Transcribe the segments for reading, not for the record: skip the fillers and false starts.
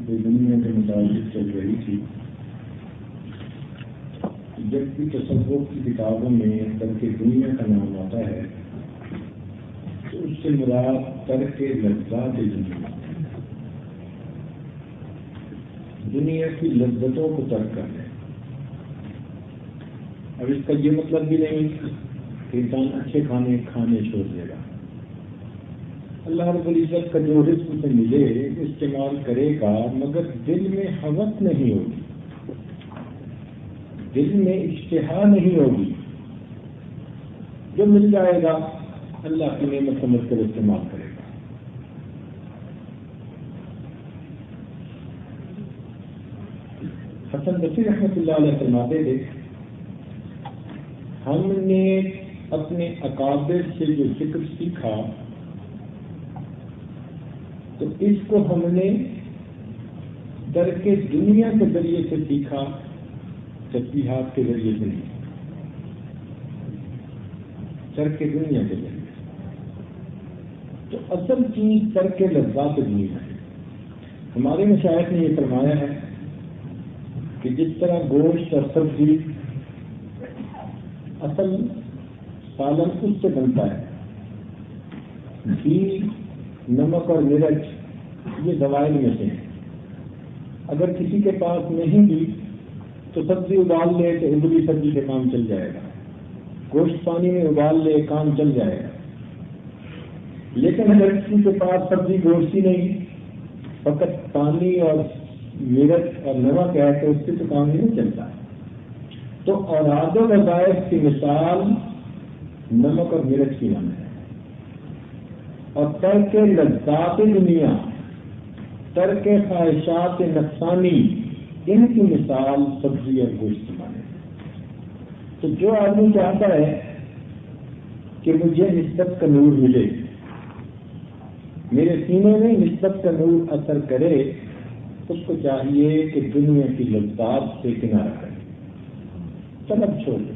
دنیا کے مطابق چل رہی تھی. جب بھی تصوف کی کتابوں میں ترک دنیا کا نام آتا ہے تو اس سے مراد ترک لذات دنیا، دنیا کی لذتوں کو ترک کرنا ہے. اب اس کا یہ مطلب بھی نہیں کہ انسان اچھے کھانے چھوڑ دے گا. اللہ رب العزت کا جو رزق سے ملے استعمال کرے گا، مگر دل میں حوث نہیں ہوگی، دل میں اشتہا نہیں ہوگی. جو مل جائے گا اللہ کی نعمت سمجھ کر استعمال کرے گا. حسن بصری رحمۃ اللہ علیہ فرماتے تھے، ہم نے اپنے اکابر سے جو ذکر سیکھا تو اس کو ہم نے ترک دنیا کے ذریعے سے سیکھا، تسبیحات کے ذریعے سے نہیں، ترک دنیا کے ذریعے. تو اصل چیز ترک لذات دنیا ہے. ہمارے مشائخ نے یہ فرمایا ہے کہ جس طرح گوشت اور سبزی اصل سالن اس سے بنتا ہے، گھی، نمک اور مرچ یہ دوائیں میں سے ہیں. اگر کسی کے پاس نہیں بھی تو سبزی ابال لے تو ابلی سبزی سے کام چل جائے گا، گوشت پانی میں ابال لے کام چل جائے گا. لیکن اگر کسی کے پاس سبزی گوشت ہی نہیں، فقط پانی اور مرچ اور نمک ہے تو اس سے تو کام ہی نہیں چلتا. تو اوراد و وظائف کی مثال نمک اور مرچ کی نام ہے، اور ترک لذات دنیا، ترک خواہشات نفسانی، ان کی مثال سبزی اور گوشت مانے. تو جو آدمی چاہتا ہے کہ مجھے نسبت کا نور ملے، میرے سینے میں نسبت کا نور اثر کرے، اس کو چاہیے کہ دنیا کی لذات سے کنارہ کرے، طلب چھوڑ دے.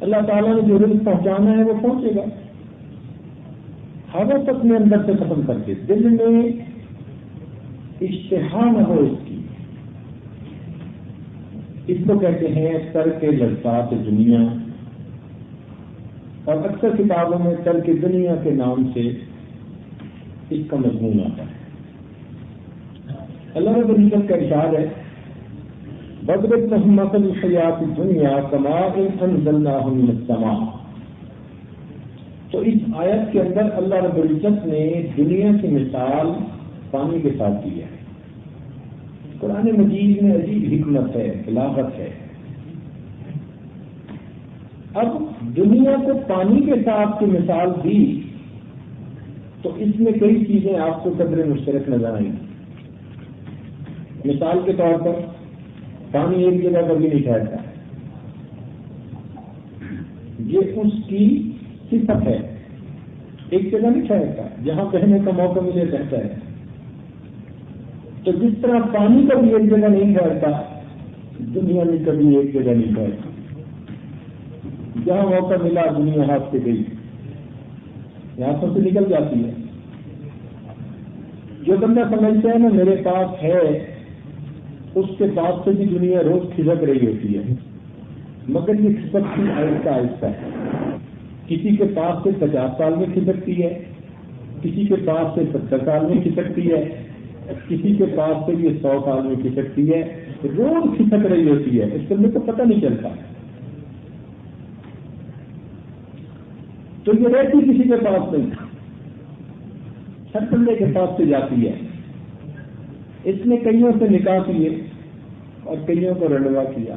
اللہ تعالیٰ نے جو رزق پہنچانا ہے وہ پہنچے گا. حوث اپنے اندر سے ختم کر کے دل میں اشتہا نہ ہو اس کی. اس کو کہتے ہیں ترک لذات دنیا، اور اکثر کتابوں میں ترک دنیا کے نام سے اس کا مضمون آتا ہے. اللہ رب العزت کا ارشاد ہے، وَاضْرِبْ لَهُم مَّثَلَ الْحَيَاةِ الدُّنْيَا كَمَاءٍ أَنزَلْنَاهُ مِنَ السَّمَاءِ. تو اس آیت کے اندر اللہ رب العزت نے دنیا کی مثال پانی کے ساتھ دی ہے. قرآن مجید میں عجیب حکمت ہے، بلاغت ہے. اب دنیا کو پانی کے ساتھ کی مثال دی تو اس میں کئی چیزیں آپ کو قدر مشترک نظر آئیں گی. مثال کے طور پر پانی ایک جگہ پر بھی نہیں ٹھہرتا، یہ اس کی صفت ہے. ایک جگہ نہیں ٹھہرتا، جہاں بہنے کا موقع ملے رہتا ہے. تو جس طرح پانی کبھی ایک جگہ نہیں ٹھہرتا، دنیا میں کبھی ایک جگہ نہیں ٹھہرتا. جہاں موقع ملا دنیا ہاتھ سے گئی، ہاتھوں سے نکل جاتی ہے. جو بندہ سمجھتا ہے نا میرے پاس ہے، اس کے پاس سے بھی دنیا روز کھسک رہی ہوتی ہے، مگر یہ کھسکتی آہستہ آہستہ ہے. کسی کے پاس سے 50 سال میں کھسکتی ہے، کسی کے پاس سے 70 سال میں کھسکتی ہے، کسی کے پاس سے یہ 100 سال میں کھسکتی ہے. روز کھسک رہی ہوتی ہے، اس سے مجھے تو پتہ نہیں چلتا. تو یہ رہتی کسی کے پاس نہیں، ہر بندے کے پاس سے جاتی ہے. اس نے کئیوں سے نکاح کیے اور کئیوں کو رنڈوا کیا.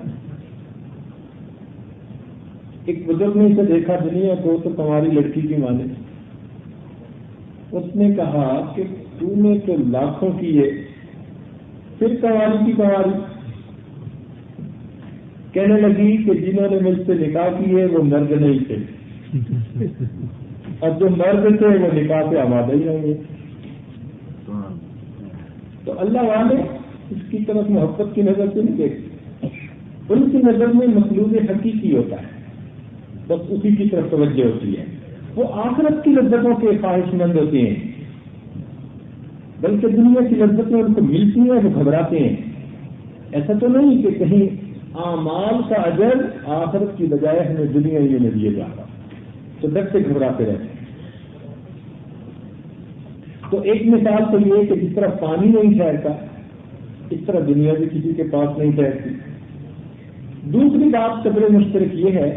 ایک بزرگ نے اسے دیکھا دنیا کو تو تمہاری لڑکی کی مانے. اس نے کہا کہ تو نے تو لاکھوں کیے، پھر کنواری کی کنواری. کہنے لگی کہ جنہوں نے مجھ سے نکاح کیے وہ مرد نہیں تھے، اور جو مرد تھے وہ نکاح سے آمادہ ہی ہوں گے. تو اللہ والے اس کی طرف محبت کی نظر سے نہیں دیکھتے، ان کی نظر میں مطلوب حقیقی ہوتا ہے، بس اسی کی طرف توجہ ہوتی ہے. وہ آخرت کی لذتوں کے خواہش مند ہوتے ہیں. بلکہ دنیا کی لذتیں ان کو ملتی ہیں وہ گھبراتے ہیں. ایسا تو نہیں کہ کہیں اعمال کا اجر آخرت کی بجائے ہمیں دنیا ہی میں دیا جا رہا، تو ڈر سے گھبراتے رہتے ہیں. تو ایک مثال تو یہ کہ جس طرح پانی نہیں ٹھہرتا اس طرح دنیا بھی کسی کے پاس نہیں ٹھہرتی. دوسری بات قدر مشترک یہ ہے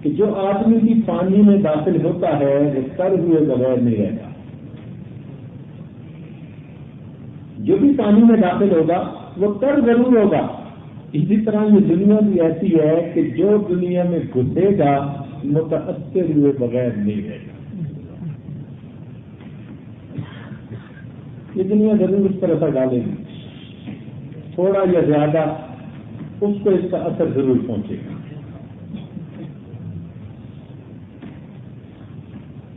کہ جو آدمی بھی پانی میں داخل ہوتا ہے وہ تر ہوئے بغیر نہیں رہتا. جو بھی پانی میں داخل ہوگا وہ تر ضرور ہوگا. اسی طرح یہ دنیا بھی ایسی ہے کہ جو دنیا میں گھسے گا متاثر ہوئے بغیر نہیں رہے گا. یہ دنیا ضرور اس پر اثر ڈالے گی، تھوڑا یا زیادہ اس کو اس کا اثر ضرور پہنچے گا.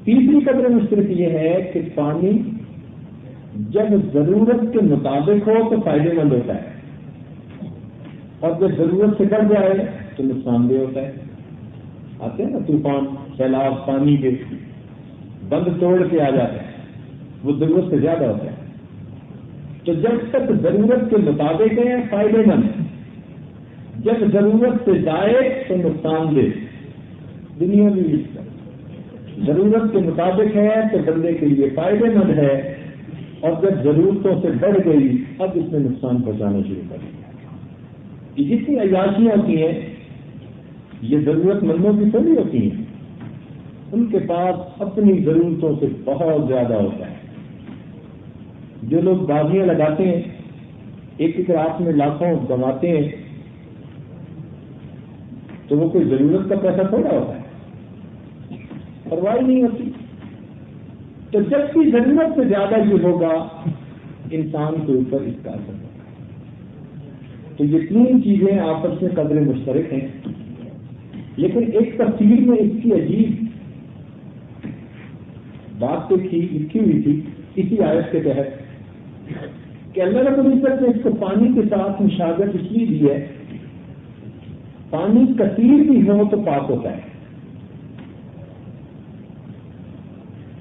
تیسری قدر مشترک یہ ہے کہ پانی جب ضرورت کے مطابق ہو تو فائدے مند ہوتا ہے، اور جب ضرورت سے بڑھ جائے تو نقصان دہ ہوتا ہے. آتے ہیں نا طوفان، سیلاب، پانی کے بند توڑ کے آ جاتے ہیں، وہ ضرورت سے زیادہ ہوتا ہے. تو جب تک ضرورت کے مطابق ہے فائدے مند، جب ضرورت سے جائے تو نقصان دہ. دنیا بھی اس طرح ضرورت کے مطابق ہے تو بندے کے لیے فائدے مند ہے، اور جب ضرورتوں سے بڑھ گئی اب اس میں نقصان پہنچانا شروع کر دیا. یہ جتنی عیاشیاں ہوتی ہیں یہ ضرورت مندوں کی تھوڑی ہوتی ہیں، ان کے پاس اپنی ضرورتوں سے بہت زیادہ ہوتا ہے. جو لوگ بازیاں لگاتے ہیں ایک ایک رات میں لاکھوں کماتے ہیں تو وہ کوئی ضرورت کا پیسہ تھوڑا ہوتا ہے، پرواہ نہیں ہوتی. تو جب بھی ضرورت سے زیادہ یہ ہوگا انسان کے اوپر اس کا اثر ہوگا. تو یہ تین چیزیں آپس میں قدر مشترک ہیں، لیکن ایک تفسیر میں اس کی عجیب بات لکھی ہوئی تھی اسی آیت کے تحت کہ اللہ رب العزت نے اس کو پانی کے ساتھ مشابہت اس لیے دی ہے، پانی کثیر بھی ہو تو پاک ہوتا ہے،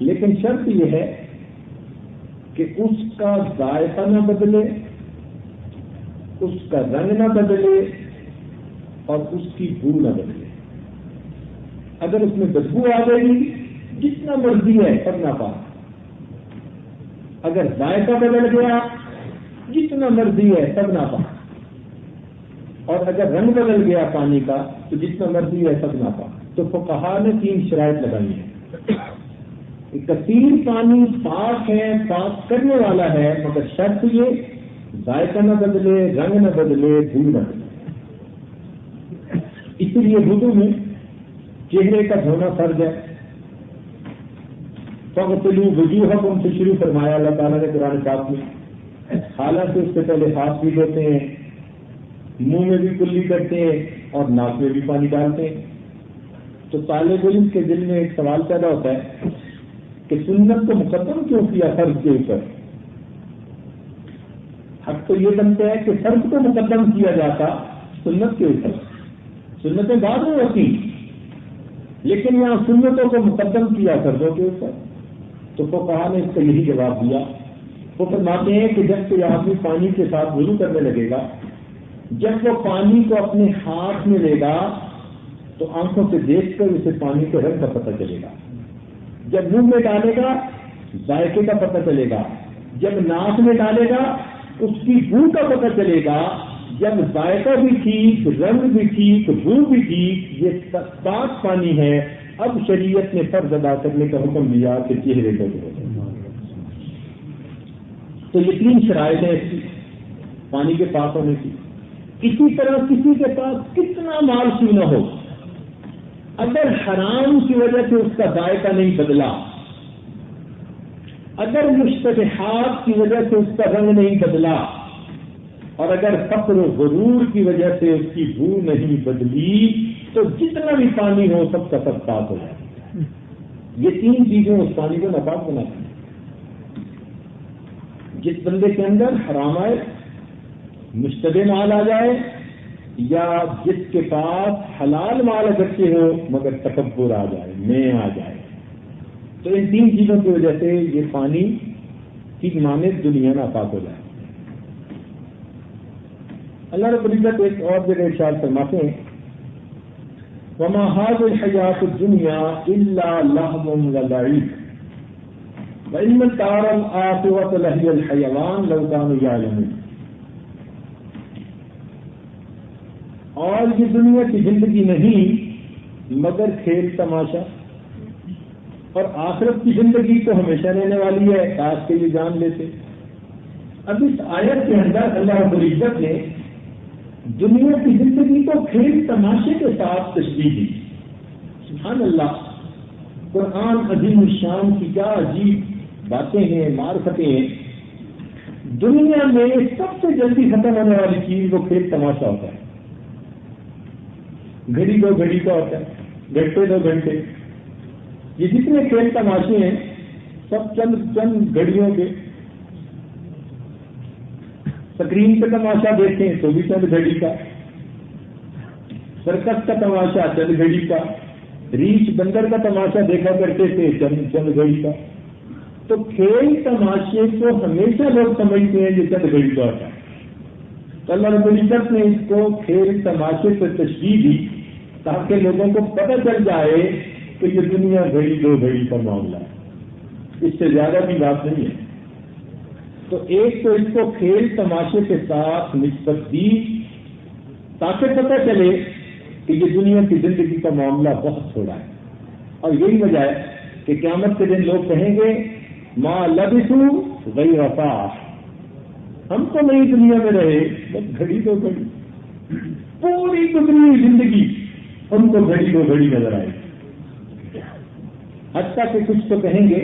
لیکن شرط یہ ہے کہ اس کا ذائقہ نہ بدلے، اس کا رنگ نہ بدلے اور اس کی بو نہ بدلے. اگر اس میں بدبو آ گئی جتنا مرضی ہے سب ناپاک. اگر ذائقہ بدل گیا جتنا مرضی ہے سب ناپاک. اور اگر رنگ بدل گیا پانی کا تو جتنا مرضی ہے سب ناپاک. تو فقہا نے تین شرائط لگائی ہیں. کثیر پانی پاک ہے، پاک کرنے والا ہے، مگر شرط یہ ذائقہ نہ بدلے، رنگ نہ بدلے، بو نہ بدلے. اسی لیے وضو میں چہرے کا دھونا فرض ہے. فاغسلوا وجوہکم سے شروع فرمایا اللہ تعالیٰ نے قرآن پاک میں، حالانکہ اس سے پہلے ہاتھ بھی دھوتے ہیں، منہ میں بھی کلی کرتے ہیں اور ناک میں بھی پانی ڈالتے ہیں. تو طالب علم کے دل میں ایک سوال پیدا ہوتا ہے کہ سنت کو مقدم کیوں کیا فرض کے اوپر؟ حق تو یہ بنتا ہے کہ فرض کو مقدم کیا جاتا سنت کے اوپر. سنتیں بعد میں ہوتی لیکن یہاں سنتوں کو مقدم کیا فرضوں کے اوپر. تو فقہا نے اس کا یہی جواب دیا. وہ فرماتے ہیں کہ جب کوئی آدمی پانی کے ساتھ وضو کرنے لگے گا، جب وہ پانی کو اپنے ہاتھ میں لے گا تو آنکھوں سے دیکھ کر اسے پانی کے رنگ کا پتہ چلے گا. جب منہ میں ڈالے گا ذائقے کا پتہ چلے گا، جب ناک میں ڈالے گا اس کی بو کا پتہ چلے گا. جب ذائقہ بھی ٹھیک، رنگ بھی ٹھیک، بو بھی ٹھیک، یہ پاک پانی ہے. اب شریعت نے فرض ادا کرنے کا حکم دیا کہ چہرے کو دھو. تو یہ تین شرائط ہیں اس کی پانی کے پاک ہونے کی. اسی طرح کسی کے پاس کتنا مال کیوں نہ ہو، اگر حرام کی وجہ سے اس کا ذائقہ نہیں بدلا، اگر مشتبہات کی وجہ سے اس کا رنگ نہیں بدلا، اور اگر فقر و غرور کی وجہ سے اس کی بو نہیں بدلی، تو جتنا بھی پانی ہو سب کا سب پاک ہو جائے. یہ تین چیزیں اس پانی کو ناپاک بناتی ہیں. جس بندے کے اندر حرام آئے، مشتبہ مال آ جائے، یا جس کے پاس حلال مال اگرچہ ہو مگر تکبر آ جائے، میں آ جائے، تو ان تین چیزوں کی وجہ سے یہ پانی کی مانند دنیا ناپاک ہو جائے۔ اللہ رب العزت ایک اور جگہ ارشاد فرماتے ہیں وما هذه الحیات الدنیا الا لهو ولعب وان الدار الآخرة لهی الحیوان لو كانوا یعلمون۔ اور یہ دنیا کی زندگی نہیں مگر کھیل تماشا، اور آخرت کی زندگی تو ہمیشہ رہنے والی ہے، کاش کے یہ جان لیتے۔ اب اس آیت کے اندر اللہ رب العزت نے دنیا کی زندگی کو کھیل تماشے کے ساتھ تشبیہ دی۔ سبحان اللہ، قرآن عظیم الشان کی کیا عجیب باتیں ہیں، معرفتیں ہیں۔ دنیا میں سب سے جلدی ختم ہونے والی چیز وہ کھیل تماشا ہوتا ہے۔ گھڑی دو گھڑی کا ہوتا ہے، گھنٹے دو گھنٹے، یہ جتنے کھیل تماشے ہیں سب چند گھڑیوں کے۔ سکرین پہ تماشا دیکھیں تو بھی چند گھڑی کا، سرکس کا تماشا چند گھڑی کا، ریچھ بندر کا تماشا دیکھا کرتے تھے چند گھڑی کا۔ تو کھیل تماشے کو ہمیشہ لوگ سمجھتے ہیں یہ چند گھڑی کا ہوتا ہے۔ تو اللہ رب العزت نے اس کو کھیل تماشے پر تشبیہ دی تاکہ لوگوں کو پتہ چل جائے کہ یہ دنیا گھڑی دو گھڑی کا معاملہ ہے، اس سے زیادہ بھی بات نہیں ہے۔ تو ایک تو اس کو کھیل تماشے کے ساتھ نسبت دی تاکہ پتہ چلے کہ یہ دنیا کی زندگی کا معاملہ بہت تھوڑا ہے، اور یہی وجہ ہے کہ قیامت کے دن لوگ کہیں گے ما لبثوا غیر ساعۃ، ہم تو نئی دنیا میں رہے بس گھڑی دو گھڑی، پوری گزری زندگی ہم کو گھڑی دو گھڑی نظر آئی۔ حتیٰ کہ کچھ تو کہیں گے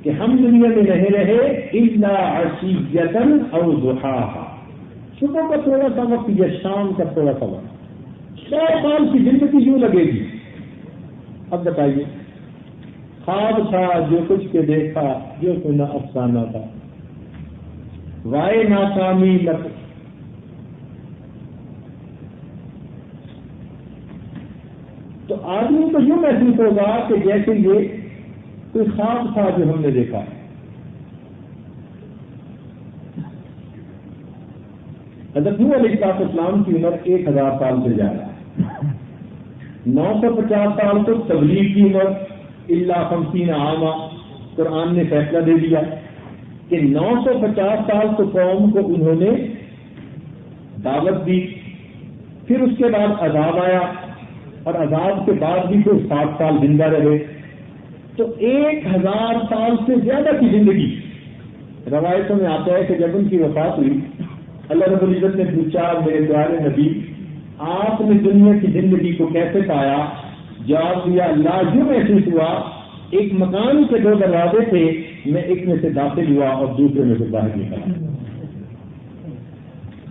کہ ہم دنیا میں نہیں رہے الا عشیۃ او ضحاھا، صبح کا تھوڑا سا وقت یا شام کا تھوڑا سا وقت، 100 سال کی زندگی یوں لگے گی۔ اب بتائیے، خواب تھا جو کچھ کے دیکھا، جو سنا افسانہ تھا، وائے ناکامی لک۔ تو آدمی کو یوں محسوس ہوگا کہ جیسے یہ کوئی خواب تھا جو ہم نے دیکھا ہے۔ حضرت نوح علیہ السلام کی عمر 1000 سال سے زیادہ ہے، 950 سال تو تبلیغ کی عمر الا 50 عاما۔ قرآن نے فیصلہ دے دیا کہ 950 سال تو قوم کو انہوں نے دعوت دی، پھر اس کے بعد عذاب آیا، اور عذاب کے بعد بھی پھر 60 سال زندہ رہے، تو 1000 سال سے زیادہ کی زندگی۔ روایتوں میں آتا ہے کہ جب ان کی وفات ہوئی اللہ رب العزت نے پوچھا میرے پیارے نبی آپ نے دنیا کی زندگی کو کیسے پایا؟ جواب دیا اللہ یوں محسوس ہوا ایک مکان کے 2 دروازے تھے، میں ایک میں سے داخل ہوا اور دوسرے میں سے باہر نکلا۔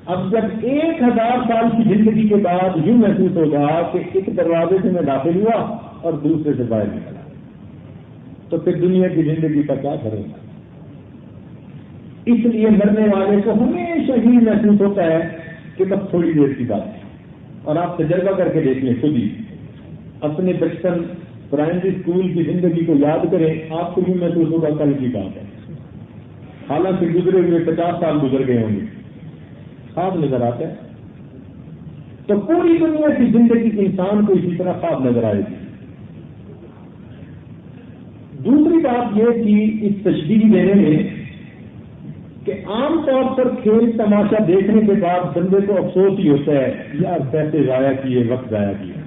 اب جب 1000 سال کی زندگی کے بعد یوں محسوس ہوگا کہ ایک دروازے سے میں داخل ہوا اور دوسرے سے باہر نکلا، تو پھر دنیا کی زندگی کا کیا کرے گا؟ اس لیے مرنے والے کو ہمیشہ ہی محسوس ہوتا ہے کہ بس تھوڑی دیر کی بات ہے۔ اور آپ تجربہ کر کے دیکھ لیں، خود ہی اپنے بچپن پرائمری اسکول کی زندگی کو یاد کریں، آپ کو بھی محسوس ہوگا کل کی بات ہے، حالانکہ گزرے ہوئے 50 سال گزر گئے ہوں گے، خواب نظر آتا ہے۔ تو پوری دنیا کی زندگی انسان کو اسی طرح خواب نظر آئے گی۔ دوسری بات یہ تھی اس تشبیہ دینے میں کہ عام طور پر کھیل تماشا دیکھنے کے بعد بندے کو افسوس ہی ہوتا ہے یار پیسے ضائع کیے، وقت ضائع کیا۔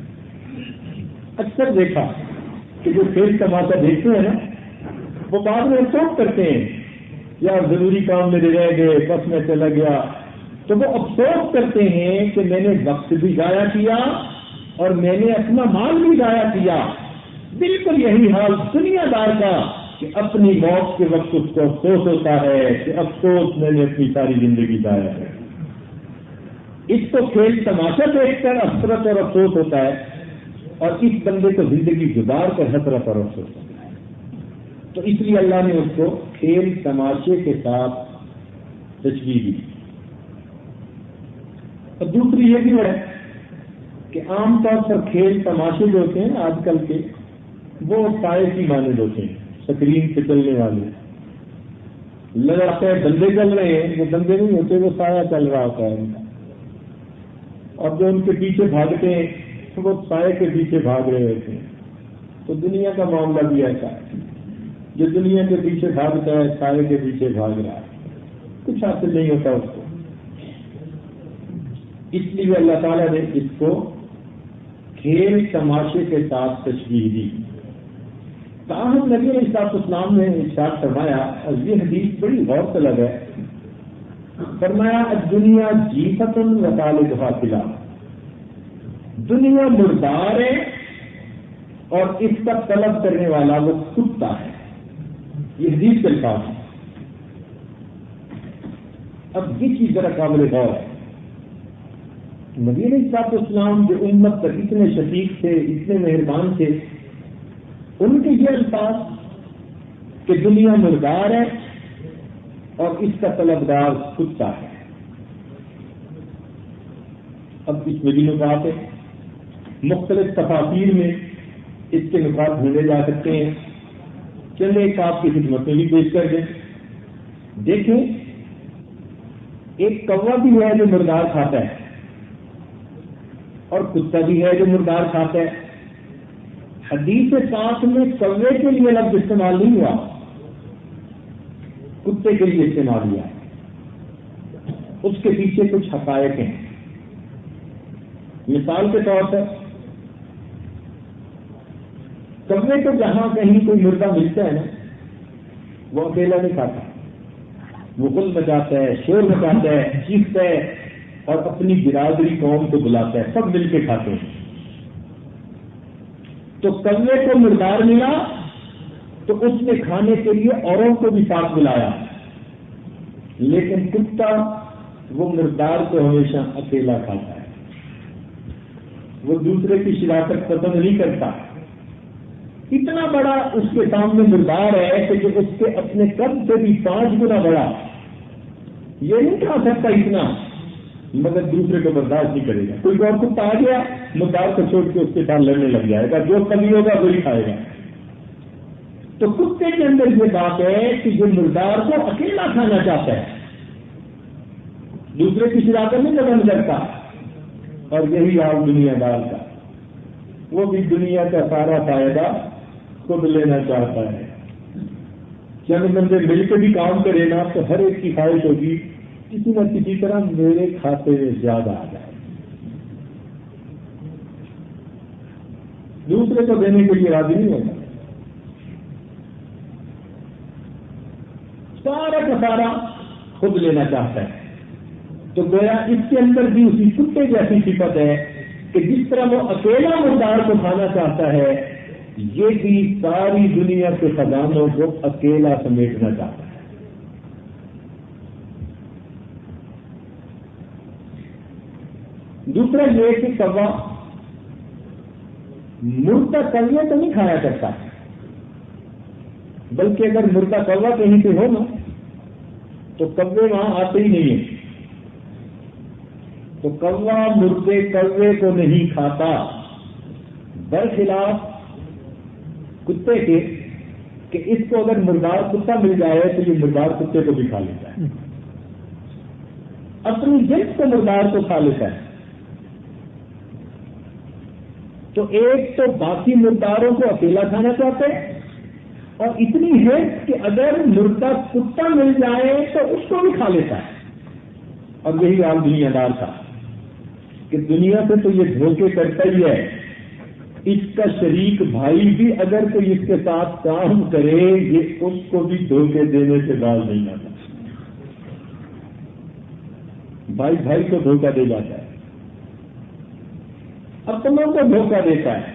اکثر دیکھا کہ جو کھیل تماشا دیکھتے ہیں نا وہ بعد میں افسوس کرتے ہیں یار ضروری کام میرے رہ گئے، بس میں چلا گیا، تو وہ افسوس کرتے ہیں کہ میں نے وقت بھی ضائع کیا اور میں نے اپنا مال بھی ضائع کیا۔ بالکل یہی حال دنیا دار کا کہ اپنی موت کے وقت اس کو افسوس ہوتا ہے کہ افسوس میں نے اپنی ساری زندگی ضائع ہے۔ اس کو کھیل تماشا دیکھ کر حسرت اور افسوس ہوتا ہے، اور اس بندے کو زندگی گزار کر حسرت اور افسوس ہوتا ہے۔ تو اس لیے اللہ نے اس کو کھیل تماشے کے ساتھ تشبیہ دی۔ اور دوسری یہ بھی ہے کہ عام طور پر کھیل تماشے جو ہوتے ہیں آج کل کے وہ سائے کی مانند ہوتے ہیں، سکرین پہ چلنے والے، لگاتے ہیں بندے چل رہے ہیں، وہ بندے نہیں ہوتے، وہ سایہ چل رہا ہوتا ہے ان کا، اور جو ان کے پیچھے بھاگتے ہیں تو وہ سائے کے پیچھے بھاگ رہے ہوتے ہیں۔ تو دنیا کا معاملہ بھی ایسا ہے، جو دنیا کے پیچھے بھاگتا ہے سائے کے پیچھے بھاگ رہا ہے، کچھ حاصل نہیں ہوتا اس کو۔ اس لیے اللہ تعالیٰ نے اس کو کھیل تماشے کے ساتھ تشبیہ دی۔ تاہم نبی علیہ الصلوۃ والسلام نے ارشاد فرمایا، اور یہ حدیث بڑی غور طلب ہے، فرمایا الدنیا جیفۃ وطالبھا کلاب، دنیا مردار ہے اور اس کا طلب کرنے والا وہ کتا ہے۔ یہ حدیث کے الفاظ ہے۔ اب یہ چیز ذرا قابل غور ہے، نبی علیہ الصلوۃ والسلام جو امت پر اتنے شفیق تھے، اتنے مہربان تھے، ان کے یہ الفاظ کہ دنیا مردار ہے اور اس کا طلبگار کتا ہے۔ اب اس میں بھی نکات ہے، مختلف تفاسیر میں اس کے نکات ڈھونڈے جا سکتے ہیں، چلے ایک آپ کی خدمت میں بھی پیش کر دیں۔ دیکھیں، ایک کوا بھی ہے جو مردار کھاتا ہے اور کتا بھی ہے جو مردار کھاتا ہے۔ حدیث پاک میں کوے کے لیے لفظ استعمال نہیں ہوا، کتے کے لیے استعمال ہوا۔ اس کے پیچھے کچھ حقائق ہیں۔ مثال کے طور پر کوے کو جہاں کہیں کوئی مردہ ملتا ہے نا، وہ اکیلا نہیں کھاتا، وہ غل مچاتا ہے، شور مچاتا ہے، چیختا ہے اور اپنی برادری قوم کو بلاتا ہے، سب مل کے کھاتے ہیں۔ تو کوے کو مردار ملا تو اس نے کھانے کے لیے اوروں کو بھی ساتھ بلایا، لیکن کتا وہ مردار کو ہمیشہ اکیلا کھاتا ہے، وہ دوسرے کی شراکت پسند نہیں کرتا۔ اتنا بڑا اس کے سامنے مردار ہے کہ جو اس کے اپنے قد سے بھی 5 گنا بڑا، یہ نہیں کھا سکتا اتنا، مگر دوسرے کو برداشت نہیں کرے گا۔ کوئی اور کتا آ گیا، مردار کو چھوڑ کے اس کے ساتھ لڑنے لگ جائے گا، جو کبھی ہوگا وہی کھائے گا۔ تو کتے کے اندر یہ بات ہے کہ جو مردار کو اکیلا کھانا چاہتا ہے، دوسرے کی شراکت نہیں پسند کرتا۔ اور یہی حال دنیا دار کا، وہ بھی دنیا کا سارا فائدہ خود لینا چاہتا ہے۔ چند بندے مل کے بھی کام کرے نا تو ہر ایک کی خواہش ہوگی کسی نہ کسی طرح میرے کھاتے میں زیادہ آ جائے، دوسرے کو دینے کے لیے راضی نہیں ہوتا، سارا کا سارا خود لینا چاہتا ہے۔ تو گویا اس کے اندر بھی اسی کتے جیسی صفت ہے کہ جس طرح وہ اکیلا مردار کو کھانا چاہتا ہے، یہ بھی ساری دنیا کے خزانوں کو اکیلا سمیٹنا چاہتا ہے۔ دوسرا یہ کہ کوا مردہ کوے تو نہیں کھایا کرتا، بلکہ اگر مردہ کوا کہیں پہ ہو نا تو کوے وہاں آتے ہی نہیں ہیں۔ تو کوا مردے کوے کو نہیں کھاتا، برخلاف کتے کے کہ اس کو اگر مردار کتا مل جائے تو یہ مردار کتے کو بھی کھا لیتا ہے، اپنی جنس کو مردار کو کھا لیتا ہے۔ تو ایک تو باقی مرداروں کو اکیلا کھانا چاہتے ہیں، اور اتنی ہے کہ اگر مردہ کتا مل جائے تو اس کو بھی کھا لیتا ہے۔ اور یہی حال دنیا دار کا کہ دنیا سے تو یہ دھوکے کرتا ہی ہے، اس کا شریک بھائی بھی اگر کوئی اس کے ساتھ کام کرے یہ اس کو بھی دھوکے دینے سے باز نہیں آتا۔ بھائی بھائی کو دھوکہ دے جاتا ہے، اپنوں کو دھوکہ دیتا ہے،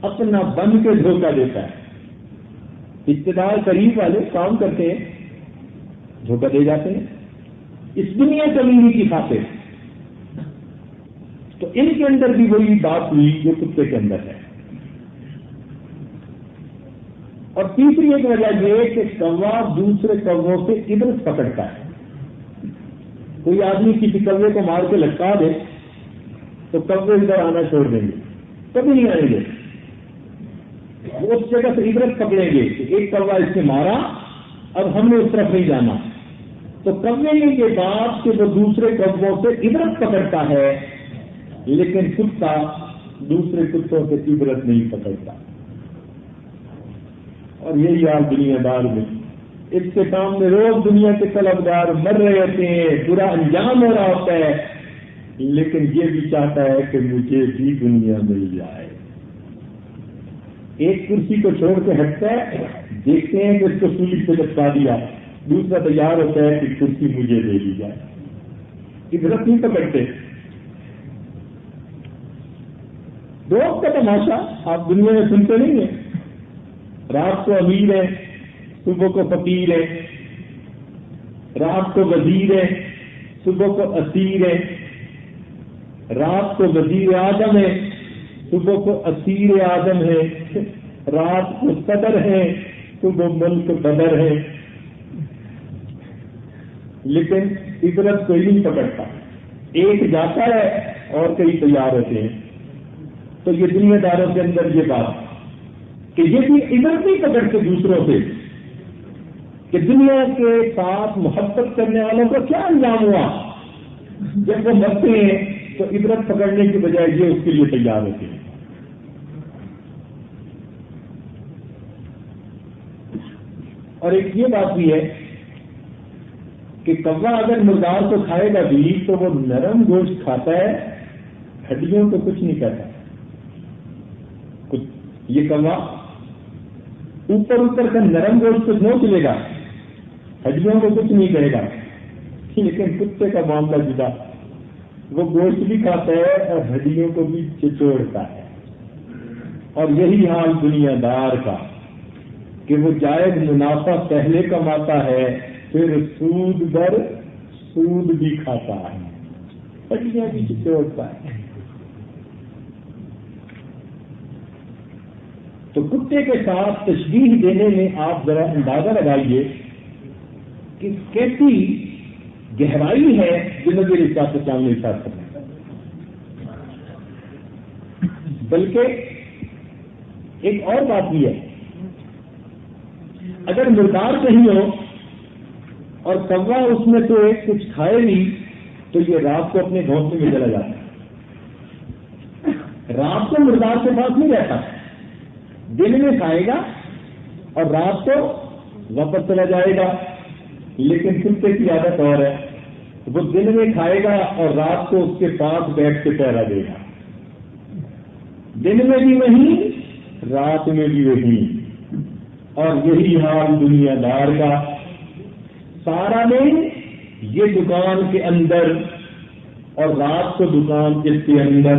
اپنا بن کے دھوکہ دیتا ہے۔ رشتے دار قریب والے کام کرتے ہیں، دھوکہ دے جاتے ہیں اس دنیا کمیونی کی خاطر۔ تو ان کے اندر بھی وہی بات ہوئی جو کتے کے اندر ہے۔ اور تیسری ایک وجہ یہ کہ کوا دوسرے کووں سے عبرت پکڑتا ہے۔ کوئی آدمی کسی کوے کو مار کے لٹکا دے تو کوے ادھر آنا چھوڑ دیں گے، کبھی نہیں آئیں گے، وہ اس جگہ سے عبرت پکڑیں گے کہ ایک کوا اس نے مارا، اب ہم نے اس طرف نہیں جانا. تو کوے کے بعد کہ وہ دوسرے کووں سے عبرت پکڑتا ہے، لیکن کتا دوسرے کتوں سے عبرت نہیں پکڑتا. اور یہی حال دنیا دار میں، اس کے سامنے روز دنیا کے طلبگار مر رہے ہوتے ہیں، برا انجام ہو رہا ہوتا ہے، لیکن یہ بھی چاہتا ہے کہ مجھے بھی دنیا مل جائے. ایک کرسی کو چھوڑ کے ہٹتا ہے، دیکھتے ہیں کہ اس کو سولی سے لٹکا دیا، دوسرا تیار ہوتا ہے کہ کرسی مجھے دے دی جائے. عبرت نہیں پکڑتے. دوست کا تماشا آپ دنیا میں سنتے نہیں ہیں. رات کو امیر ہے، صبح کو فقیر ہے، رات کو وزیر ہے، صبح کو اسیر ہے، رات کو وزیر اعظم ہے، صبح کو اسیر اعظم ہے، رات کو صدر ہے، صبح ملک بدر ہے. لیکن عبرت کوئی نہیں پکڑتا. ایک جاتا ہے اور کئی تیار ہوتے ہیں. تو یہ دنیا داروں کے اندر یہ بات کہ یہ بھی عبرت نہیں پکڑتے دوسروں سے کہ دنیا کے ساتھ محبت کرنے والوں کا کیا انجام ہوا. جب وہ مرتے ہیں تو عبرت پکڑنے کی بجائے یہ اس کے لیے تیار ہوتے ہیں. اور ایک یہ بات بھی ہے کہ کوا اگر مردار کو کھائے گا بھی تو وہ نرم گوشت کھاتا ہے، ہڈیوں کو کچھ نہیں کہتا. یہ کوا اوپر کا نرم گوشت کچھ نوچ لے گا، ہڈیوں کو کچھ نہیں کہے گا. لیکن کتے کا معاملہ جدا، وہ گوشت بھی کھاتا ہے اور ہڈیوں کو بھی چچوڑتا ہے. اور یہی حال دنیا دار کا کہ وہ جائز منافع پہلے کماتا ہے، پھر سود در سود بھی کھاتا ہے، ہڈیاں بھی چچوڑتا ہے. تو کتے کے ساتھ تشبیہ دینے میں آپ ذرا اندازہ لگائیے کہ کیسی گہرائی ہے جو نبی علیہ السلام نے ارشاد کرنا. بلکہ ایک اور بات بھی ہے، اگر مردار کہیں ہو اور کوا اس میں سے کچھ کھائے نہیں تو یہ رات کو اپنے گھونسلے میں چلا جاتا ہے. رات کو مردار کے پاس نہیں رہتا، دن میں کھائے گا اور رات کو واپس چلا جائے گا. لیکن کتے کی عادت اور ہے، وہ دن میں کھائے گا اور رات کو اس کے پاس بیٹھ کے پہرا دے گا. دن میں بھی وہی، رات میں بھی وہی. اور یہی حال دنیا دار کا، سارا دن یہ دکان کے اندر اور رات کو دکان اس کے اندر.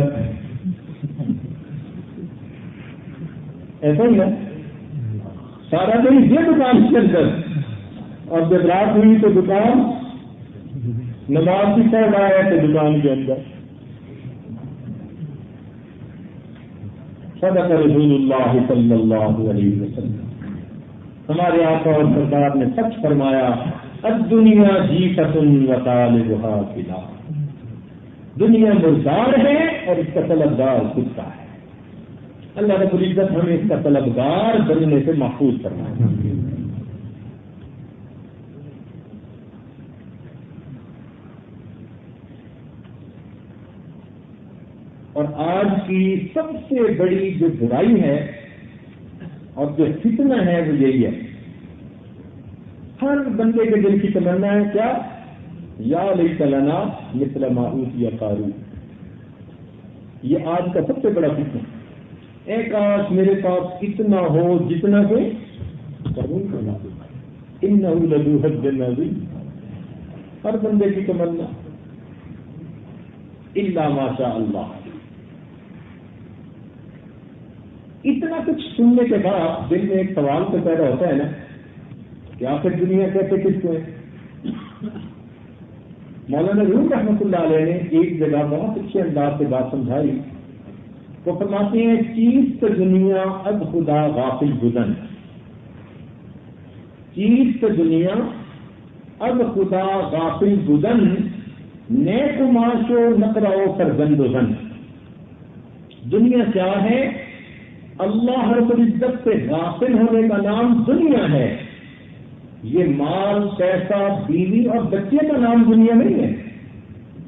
ایسا ہی ہے، سارا دن یہ دکان کے اندر اور جب رات ہوئی تو دکان، نماز بھی پڑھ رہا ہے تو دکان کے اندر. صدق رسول اللہ صلی اللہ علیہ وسلم، ہمارے آقا اور سرکار نے سچ فرمایا، الدنیا جیفۃ وطالبها فلاح. دنیا مردار ہے اور اس کا طلبگار کتا ہے. اللہ رب العزت ہمیں اس کا طلبگار بننے سے محفوظ فرمائے. اور آج کی سب سے بڑی جو برائی ہے اور جو فتنہ ہے وہ یہی ہے، ہر بندے کے دل کی تمنا ہے کیا؟ یا لیت لنا مثل ما اوتی قارون. یہ آج کا سب سے بڑا فتنہ. اے کاش میرے پاس اتنا ہو جتنا کہ قارون کو نہ. انہ لذو حظ عظیم. ہر بندے کی تمنا الا ما شاء اللہ. اتنا کچھ سننے کے بعد دل میں ایک سوال تو پیدا ہوتا ہے نا کہ آخر دنیا کیسے کس کو ہے. مولانا روم رحمۃ اللہ علیہ نے ایک جگہ بہت اچھے انداز سے بات سمجھائی. وہ فرماتے ہیں چیز سے دنیا اب خدا غافل گزن. چیز سے دنیا اب خدا غافل گزن، نیک معاشو نقرو فرزند و زن. دنیا کیا ہے؟ اللہ رب العزت سے غافل ہونے کا نام دنیا ہے. یہ مال، پیسہ، بیوی اور بچے کا نام دنیا نہیں ہے.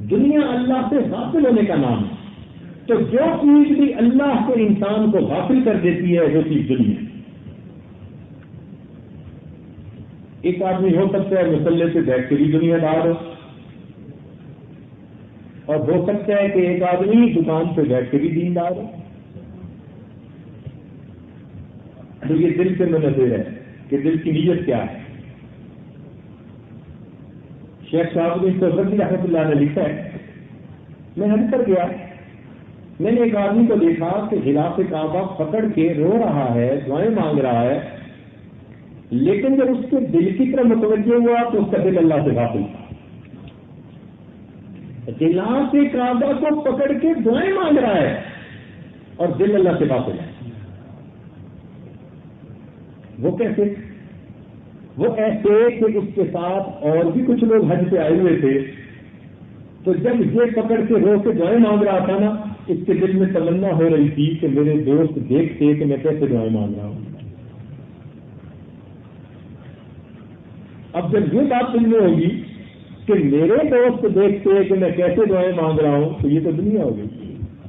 دنیا اللہ سے غافل ہونے کا نام ہے. تو جو چیز بھی اللہ سے انسان کو غافل کر دیتی ہے وہ چیز دنیا. ایک آدمی ہو سکتا ہے مسلح سے بیٹھ کے بھی دنیا دار ہو، اور ہو سکتا ہے کہ ایک آدمی دکان پہ بیٹھ کے بھی دیندار ہو. تو یہ دل سے منحصر ہے کہ دل کی نیت کیا ہے. شیخ صاحب نے رحمۃ اللہ نے لکھا ہے، میں حج پر گیا، میں نے ایک آدمی کو دیکھا کہ غلاف کعبہ پکڑ کے رو رہا ہے، دعائیں مانگ رہا ہے، لیکن جب اس کے دل کی طرف متوجہ ہوا تو اس کا دل اللہ سے غافل تھا. غلاف کعبہ کو پکڑ کے دعائیں مانگ رہا ہے اور دل اللہ سے غافل ہے. وہ کیسے؟ وہ ایسے کہ اس کے ساتھ اور بھی کچھ لوگ حج پہ آئے ہوئے تھے، تو جب یہ پکڑ کے رو کے دعائیں مانگ رہا تھا نا، اس کے دل میں تمنا ہو رہی تھی کہ میرے دوست دیکھتے کہ میں کیسے دعائیں مانگ رہا ہوں. اب جب یہ بات سننے ہوگی کہ میرے دوست دیکھتے کہ میں کیسے دعائیں مانگ رہا ہوں، تو یہ تو دنیا ہوگی.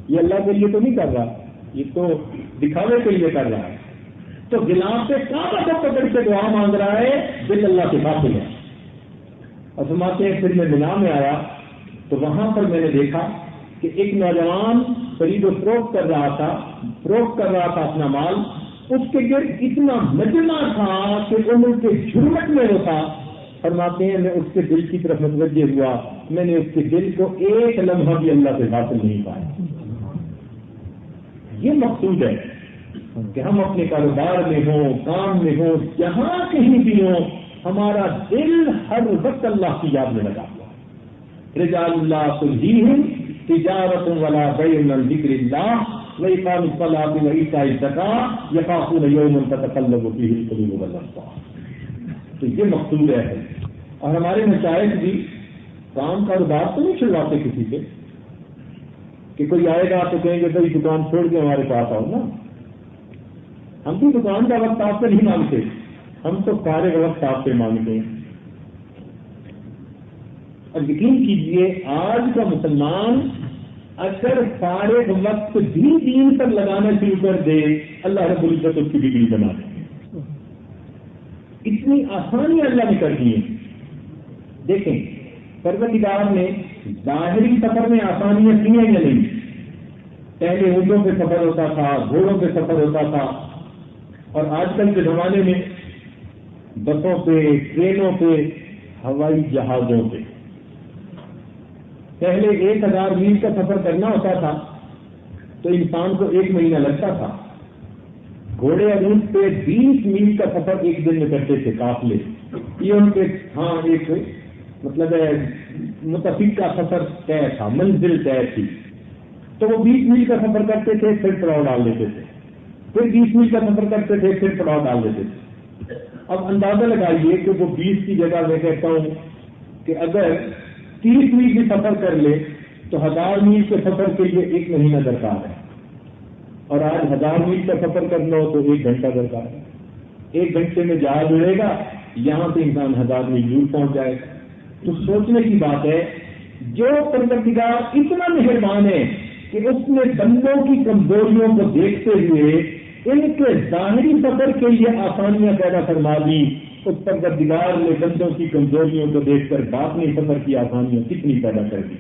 یہ اللہ کے لیے تو نہیں کر رہا، یہ تو دکھاوے کے لیے کر رہا ہے. تو غلاف سے کعبہ کو پکڑ کے دعا مانگ رہا ہے، دل اللہ کے غافل ہے. اور فرماتے ہیں پھر میں مینا میں آیا تو وہاں پر میں نے دیکھا کہ ایک نوجوان خرید و فروخت کر رہا تھا اپنا مال. اس کے گرد اتنا مجمع تھا کہ ان کے جھرمٹ میں وہ تھا. فرماتے ہیں میں اس کے دل کی طرف متوجہ ہوا، میں نے اس کے دل کو ایک لمحہ بھی اللہ سے حاصل نہیں پایا. یہ مقصود ہے کہ ہم اپنے کاروبار میں ہوں، کام میں ہوں، جہاں کہیں بھی ہوں، ہمارا دل ہر وقت اللہ کی یاد میں لگا ہوا. رجال اللہ تلہیہم تجارت ولا بیع عن ذکر اللہ وإقام الصلاة وإيتاء الزکاة یخافون یوما تتقلب فیہ القلوب والابصار. تو یہ مقصود ہے. اور ہمارے مشائخ بھی کام کاروبار تو نہیں چھڑواتے کسی سے کہ کوئی آئے گا تو کہیں گے بھائی دکان چھوڑ کے ہمارے پاس آؤ نا. ہم بھی دکان کا وقت آپ سے نہیں مانگتے، ہم تو سارے وقت آپ سے مانگتے ہیں. اور یقین کیجیے آج کا مسلمان اگر سارے وقت بھی دین پر لگانا شروع کر دے، اللہ رب العزت اس کی بگڑی بنا دے. اتنی آسانی اللہ نے کر دی ہے. دیکھیں پروردگار نے ظاہری سفر میں آسانیاں کی ہیں یا نہیں؟ پہلے اونٹوں پہ سفر ہوتا تھا، گھوڑوں پہ سفر ہوتا تھا، اور آج کل کے زمانے میں بسوں پہ، ٹرینوں پہ، ہوائی جہازوں پہ. پہلے 1000 میل کا سفر کرنا ہوتا تھا تو انسان کو 1 مہینہ لگتا تھا. گھوڑے اور اونٹ پہ 20 میل کا سفر ایک دن میں کرتے تھے قافلے. یہ ان کے ایک مطلب ہے متفق کا سفر طے تھا، منزل طے تھی. تو وہ 20 میل کا سفر کرتے تھے، پھر پڑاؤ ڈال دیتے تھے، پھر 20 میل کا سفر کرتے تھے، پھر پڑاؤ ڈال دیتے تھے. اب اندازہ لگائیے کہ وہ 20 کی جگہ میں کہتا ہوں کہ اگر 30 میل بھی سفر کر لے تو 1000 میل کے سفر کے لیے 1 مہینہ درکار ہے. اور آج 1000 میل کا سفر کرنا ہو تو 1 گھنٹہ درکار ہے. 1 گھنٹے میں جہاز اڑے گا، یہاں سے انسان 1000 میل دور پہنچ جائے گا. تو سوچنے کی بات ہے، جو پروردگار اتنا مہربان ہے کہ اس نے بندوں کی کمزوریوں کو دیکھتے ہوئے ان کے ظاہری سفر کے لیے آسانیاں پیدا فرما دی، اس پروردگار نے بندوں کی کمزوریوں کو دیکھ کر باطنی سفر کی آسانیاں کتنی پیدا کر دی.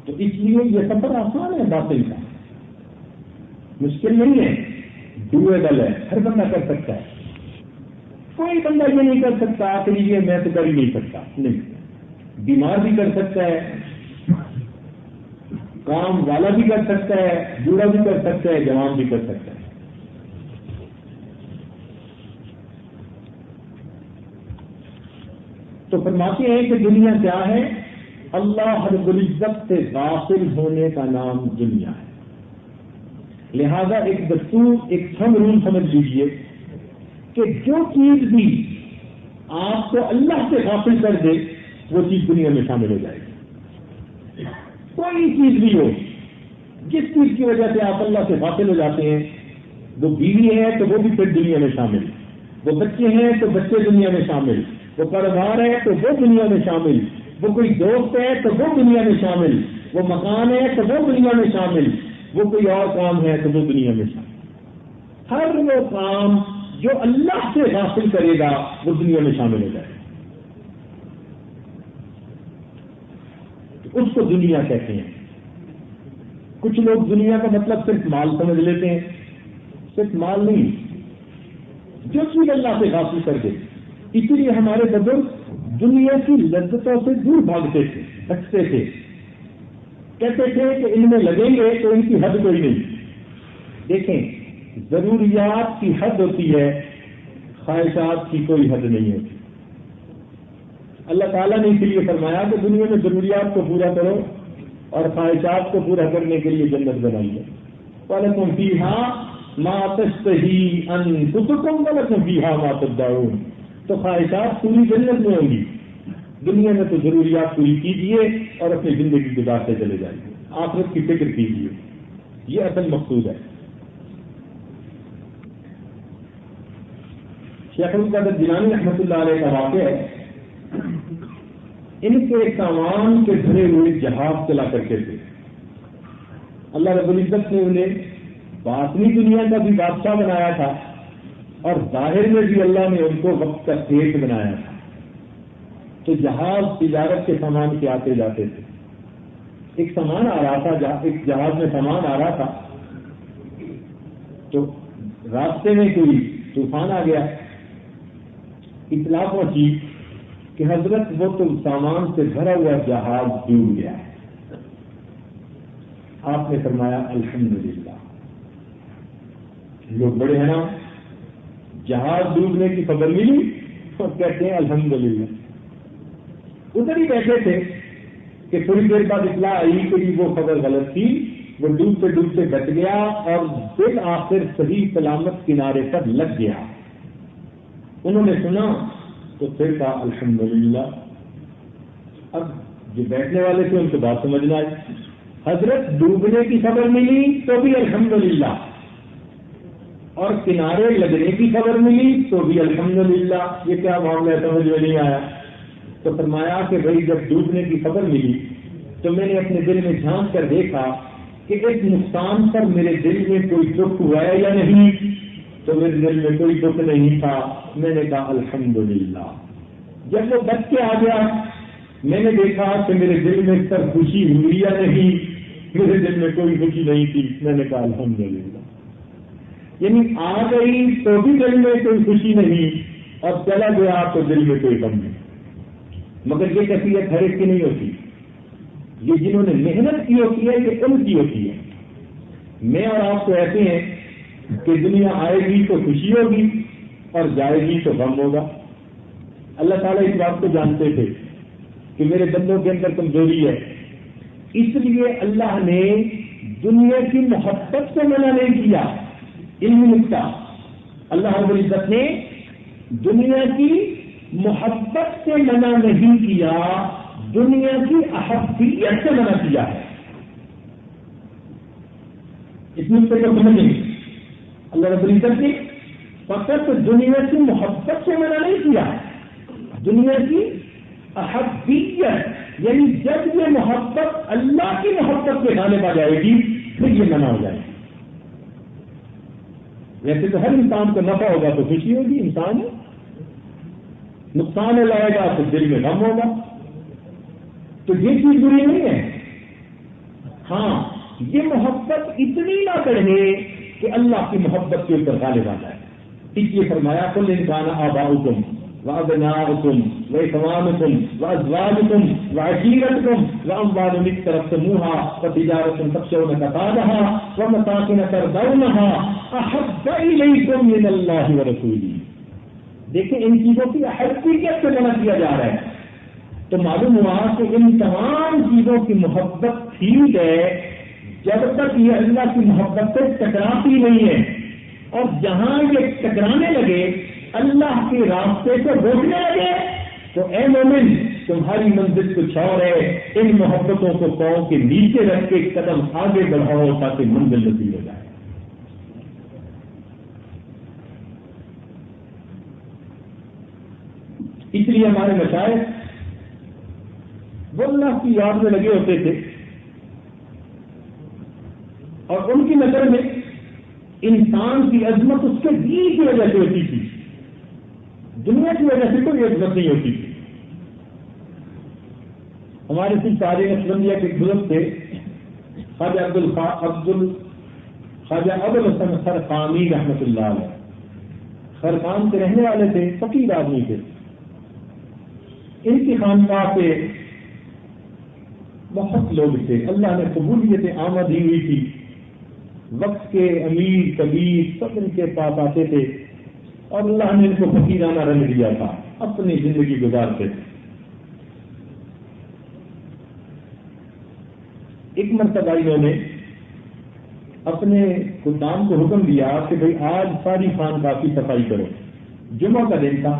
تو اس لیے یہ سفر آسان ہے، باطن کا مشکل نہیں ہے، ڈویبل ہے، ہر بندہ کر سکتا ہے. کوئی بندہ یہ نہیں کر سکتا کہ یہ میں تو کر ہی نہیں سکتا. نہیں، بیمار بھی کر سکتا ہے، کام والا بھی کر سکتا ہے، بوڑھا بھی کر سکتا ہے، جوان بھی کر سکتا ہے. تو فرماتے ہیں کہ دنیا کیا ہے؟ اللہ رب العزت سے غافل ہونے کا نام دنیا ہے. لہذا ایک دستور، ایک تھم رول سمجھ لیجیے کہ جو چیز بھی آپ کو اللہ سے غافل کر دے وہ چیز دنیا میں شامل ہو جائے گی. کوئی چیز بھی ہو، جس چیز کی وجہ سے آپ اللہ سے غافل ہو جاتے ہیں، وہ بیوی ہے تو وہ بھی پھر دنیا میں شامل ہے، وہ بچے ہیں تو بچے دنیا میں شامل، وہ کاروبار ہے تو وہ دنیا میں شامل، وہ کوئی دوست ہے تو وہ دنیا میں شامل، وہ مکان ہے تو وہ دنیا میں شامل، وہ کوئی اور کام ہے تو وہ دنیا میں شامل۔ ہر وہ کام جو اللہ سے حاصل کرے گا وہ دنیا میں شامل ہو جائے گا۔ اس کو دنیا کہتے ہیں۔ کچھ لوگ دنیا کا مطلب صرف مال سمجھ لیتے ہیں، صرف مال نہیں، جو چیز اللہ سے حاصل کر دے۔ اسی لیے ہمارے بزرگ دنیا کی لذتوں سے دور بھاگتے تھے، بچتے تھے، کہتے تھے کہ ان میں لگیں گے تو ان کی حد کوئی نہیں۔ دیکھیں، ضروریات کی حد ہوتی ہے، خواہشات کی کوئی حد نہیں ہوتی۔ اللہ تعالیٰ نے اسی لیے فرمایا کہ دنیا میں ضروریات کو پورا کرو اور خواہشات کو پورا کرنے کے لیے جنت بنائی ہے۔ وَلَكُمْ فِيهَا مَا تَشْتَهِي أَنفُسُكُمْ وَلَكُمْ فِيهَا مَا تَدَّعُونَ۔ تو خواہشات پوری جنت میں ہوں گی، دنیا میں تو ضروریات پوری کیجیے اور اپنی زندگی گزارتے چلے جائیے، آخرت کی فکر کیجیے، یہ اصل مقصود ہے۔ شیخ القادر جیلانی رحمۃ اللہ علیہ کا واقعہ ہے، ان کے سامان کے بھرے ہوئے جہاز چلا کرتے تھے۔ اللہ رب العزت نے انہیں باطنی دنیا کا بھی بادشاہ بنایا تھا اور ظاہر میں بھی اللہ نے ان کو وقت کا سیٹ بنایا تھا۔ تو جہاز تجارت کے سامان کے آتے جاتے تھے۔ ایک سامان آ رہا تھا، ایک جہاز میں سامان آ رہا تھا، تو راستے میں کوئی طوفان آ گیا، اطلاع پہنچی کہ حضرت وہ تو سامان سے بھرا ہوا جہاز ڈوب گیا ہے۔ آپ نے فرمایا الحمدللہ۔ لوگ بڑے ہیں نا، جہاز ڈوبنے کی خبر ملی اور کہتے ہیں الحمدللہ۔ ادھر ہی بیٹھے تھے کہ تھوڑی دیر بعد اطلاع آئی کہ وہ خبر غلط تھی، وہ ڈوبتے ڈوبتے بچ گیا اور بالآخر صحیح سلامت کنارے پر لگ گیا۔ انہوں نے سنا تو پھر کہا الحمدللہ۔ اب جو بیٹھنے والے تھے ان کو بات سمجھنا ہے، حضرت ڈوبنے کی خبر ملی تو بھی الحمدللہ، اور کنارے لگنے کی خبر ملی تو بھی الحمدللہ۔ یہ کیا معاملہ ہے، سمجھ میں نہیں آیا۔ تو فرمایا کہ بھائی جب ڈوبنے کی خبر ملی تو میں نے اپنے دل میں جھانک کر دیکھا کہ اس نقصان پر میرے دل میں کوئی دکھ ہوا ہے یا نہیں، تو میرے دل میں کوئی دکھ نہیں تھا۔ میں نے کہا الحمدللہ۔ جب وہ بچ کے آ گیا میں نے دیکھا کہ میرے دل میں اس پر خوشی ہوئی یا نہیں، میرے دل میں کوئی خوشی نہیں تھی۔ میں نے کہا الحمدللہ۔ یعنی آ گئی تو بھی دل میں کوئی خوشی نہیں اور چلا گیا تو دل میں کوئی غم نہیں۔ مگر یہ کیفیت ہر ایک کی نہیں ہوتی، یہ جنہوں نے محنت کی ہوتی ہے یہ ان کی ہوتی ہے۔ میں اور آپ تو ایسے ہیں کہ دنیا آئے گی تو خوشی ہوگی اور جائے گی تو غم ہوگا۔ اللہ تعالیٰ اس بات کو جانتے تھے کہ میرے بندوں کے اندر کمزوری ہے، اس لیے اللہ نے دنیا کی محبت سے منع نہیں کیا۔ علم نکتہ، اللہ رب العزت نے دنیا کی محبت سے منع نہیں کیا، دنیا کی احبیت سے منع کیا ہے۔ اس نقطے کو سمجھیں، اللہ رب العزت نے فقط دنیا کی محبت سے منع نہیں کیا، دنیا کی احبیت، یعنی جب یہ محبت اللہ کی محبت کے غالب آ جائے گی پھر یہ منع ہو جائے گی۔ ویسے تو ہر انسان کو نفع ہوگا تو خوشی ہوگی، انسان ہے، نقصان ہو جائے گا تو دل میں غم ہوگا، تو یہ چیز بری نہیں ہے۔ ہاں، یہ محبت اتنی نہ بڑھے کہ اللہ کی محبت کے اوپر غالب آ جائے۔ اس لیے فرمایا کل انسان آباؤکم وابناؤکم واخوانکم وازواجکم وعشیرتکم واموال اقترفتموها وتجارۃ تخشون کسادها ومساکن ترضونها احب الیکم من اللہ ورسولہ۔ دیکھیں ان چیزوں کی احبیت سے منع کیا جا رہا ہے، تو معلوم ہوا کہ ان تمام چیزوں کی محبت ٹھیک ہے جب تک یہ اللہ کی محبت سے ٹکراتی نہیں ہے، اور جہاں یہ ٹکرانے لگے، اللہ کے راستے سے روکنے لگے، تو اے مومن تمہاری منزل کچھ اور ہے، ان محبتوں کو پاؤں کے نیچے رکھ کے قدم آگے بڑھاؤ تاکہ منزل نصیب ہو جائے۔ اس لیے ہمارے مشائخ وہ اللہ کی یاد میں لگے ہوتے تھے اور ان کی نظر میں انسان کی عظمت اس کے دین کی وجہ سے ہوتی تھی، دنیا کی وجہ سے کوئی عظمت نہیں ہوتی تھی۔ ہمارے صرف تاریخ اسلمیہ کے بزرگ تھے خواجہ ابوالحسن خرقانی رحمۃ اللہ علیہ، خرقان کے رہنے والے تھے، فقیر آدمی تھے۔ ان کی خانقاہ سے بہت لوگ تھے، اللہ نے قبولیت عامہ دی ہوئی تھی، وقت کے امیر کبیر سب ان کے پاس آتے تھے اور اللہ نے ان کو فقیرانہ رنگ دیا تھا، اپنی زندگی گزارتے تھے۔ ایک مرتبہ انہوں نے اپنے خدام کو حکم دیا کہ بھئی آج ساری خانقاہ کی صفائی کرو، جمعہ کا دن تھا،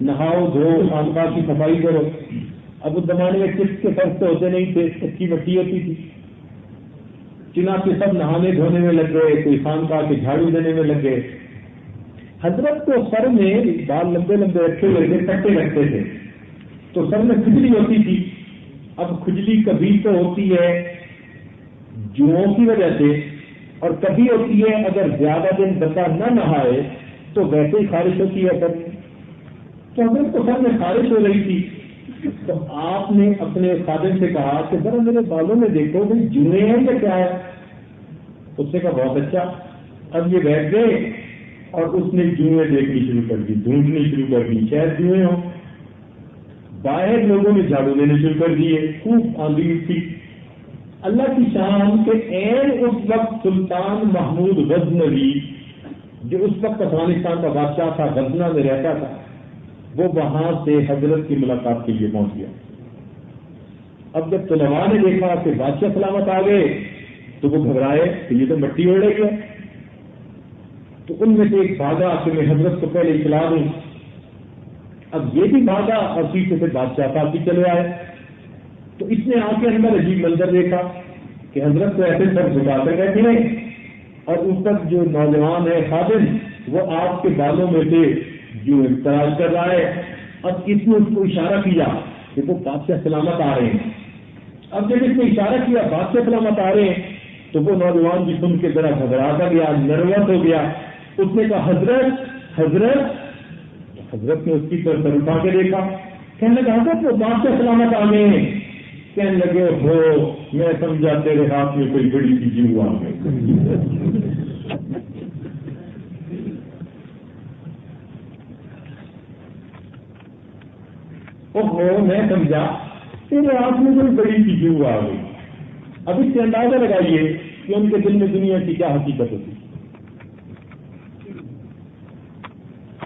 نہاؤ دھو خانقاہ کی صفائی کرو۔ اب اس زمانے میں چپس کے فرش تو ہوتے نہیں تھے، کچی مٹی ہوتی تھی، چنانچہ سب نہانے دھونے میں لگ گئے، کوئی خانقاہ کے جھاڑو دینے میں لگ گئے۔ حضرت کو سر میں بال لمبے لمبے رکھے ہوئے تھے، کٹے رکھتے تھے، تو سر میں کھجلی ہوتی تھی۔ اب کھجلی کبھی تو ہوتی ہے جوؤں کی وجہ سے اور کبھی ہوتی ہے اگر زیادہ دن بندہ نہ نہائے تو ویسے ہی خارش ہوتی ہے سر، تو حضرت کو سر میں خارش ہو رہی تھی۔ تو آپ نے اپنے خادم سے کہا کہ ذرا میرے بالوں میں دیکھو بھائی جوئیں ہیں یا کیا ہے؟ اس نے کہا بہت اچھا۔ اب یہ بیٹھ گئے اور اس نے جوئیں دیکھنی شروع کر دی، ڈھونڈنی شروع کر دی، شاید جوئیں ہوں۔ باہر لوگوں نے جھاڑو دینے شروع کر دیے، خوب آندھی تھی۔ اللہ کی شان کے عین اس وقت سلطان محمود غزنوی جو اس وقت افغانستان کا بادشاہ تھا، غزنہ میں رہتا تھا، وہ وہاں سے حضرت کی ملاقات کے لیے پہنچ گیا۔ اب جب طلباء نے دیکھا کہ بادشاہ سلامت آ گئے تو وہ گھبرائے کہ یہ تو مٹی اڑ رہی ہے، تو ان میں سے ایک بھاگا کہ میں حضرت کو پہلے اطلاع دوں۔ اب یہ بھی بھاگا اور پیچھے سے بادشاہ صاحب بھی چلے آئے، تو اس نے آ کے اندر عجیب منظر دیکھا کہ حضرت کو ایسے سر جھکا کر بیٹھے ہیں اور اوپر جو نوجوان ہے خادم وہ آپ کے بالوں میں سے جو تلاش کر رہا ہے۔ اب اس نے اس کو اشارہ کیا کہ وہ بادشاہ سلامت آ رہے ہیں۔ اب جب اس نے اشارہ کیا بادشاہ سلامت آ رہے ہیں تو وہ نوجوان بھی سن کے ذرا گھبرا کر گیا، نروس ہو گیا۔ اس نے کہا حضرت حضرت حضرت نے اس کی طرف سر اٹھا کے دیکھا، کہنے لگا حضرت وہ بادشاہ سلامت آ گئے ہیں۔ کہنے لگے ہو میں سمجھا تیرے ہاتھ میں کوئی بڑی چیز ہوا ہے۔ میں سمجھا تیرے ہاتھ میں کوئی بڑی چیز ہوا گئی۔ اب اس سے اندازہ لگائیے کہ ان کے دل میں دنیا کی کیا حقیقت ہوتی۔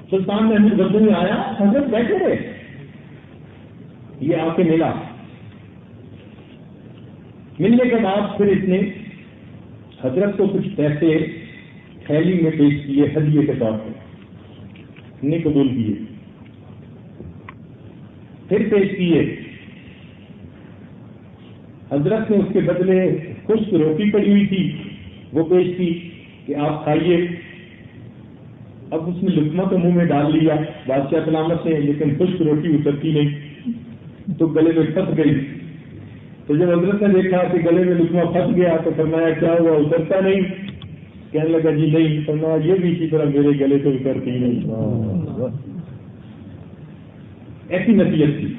سلطان محمود غزنوی آیا، حضرت بیٹھے رہے، یہ آ کے ملا۔ ملنے کے بعد پھر اس نے حضرت کو کچھ پیسے تھیلی میں پیش کیے ہدیے کے طور پر، نے قبول کیے، پھر پیش کیے۔ حضرت نے اس کے بدلے خشک روٹی پڑی ہوئی تھی وہ پیش کی کہ آپ کھائیے۔ اب اس نے لقمہ تو منہ میں ڈال لیا بادشاہ سلامت نے، لیکن خشک روٹی اترتی نہیں تو گلے میں پھنس گئی۔ تو جب حضرت نے دیکھا کہ گلے میں لقمہ پھنس گیا تو فرمایا کیا ہوا، اترتا نہیں؟ کہنے لگا جی نہیں۔ فرمایا یہ بھی اسی طرح میرے گلے سے اترتی نہیں۔ ایسی نصیحت تھی۔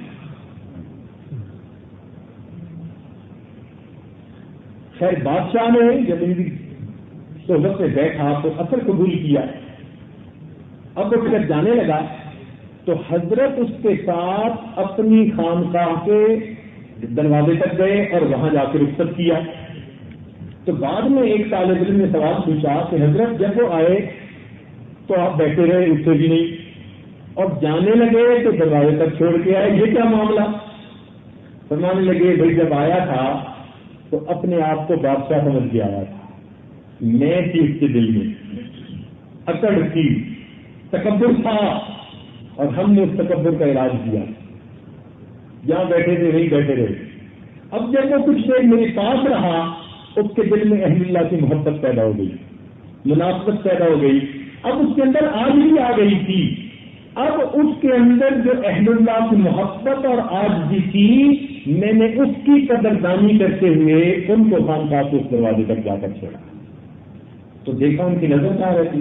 خیر بادشاہ نے جب ان کی صحبت میں بیٹھا تو اثر قبول کیا۔ اب وہ جب جانے لگا تو حضرت اس کے ساتھ اپنی خانقاہ کے دروازے تک گئے اور وہاں جا کے رخصت کیا۔ تو بعد میں ایک طالب علم نے سوال پوچھا کہ حضرت جب وہ آئے تو آپ بیٹھے رہے، اٹھے بھی نہیں، اور جانے لگے تو دروازے تک چھوڑ کے آئے، یہ کیا معاملہ؟ فرمانے لگے بھائی جب آیا تھا تو اپنے آپ کو بادشاہ سمجھ کے آیا تھا، میں تھی اس کے دل میں، اکڑ تھی، تکبر تھا، اور ہم نے اس تکبر کا علاج کیا، جہاں بیٹھے تھے وہیں بیٹھے رہے۔ اب جب وہ کچھ دیر میرے پاس رہا اس کے دل میں اہل اللہ کی محبت پیدا ہو گئی، مناسبت پیدا ہو گئی۔ اب اس کے اندر آج بھی آ گئی تھی اب اس کے اندر جو اہل اللہ کی محبت اور عاجزی تھی، میں نے اس کی قدردانی کرتے ہوئے ان کو خانقاہ کے اس دروازے تک جا کر چھوڑا، تو دیکھا ان کی نظر کہاں رہتی۔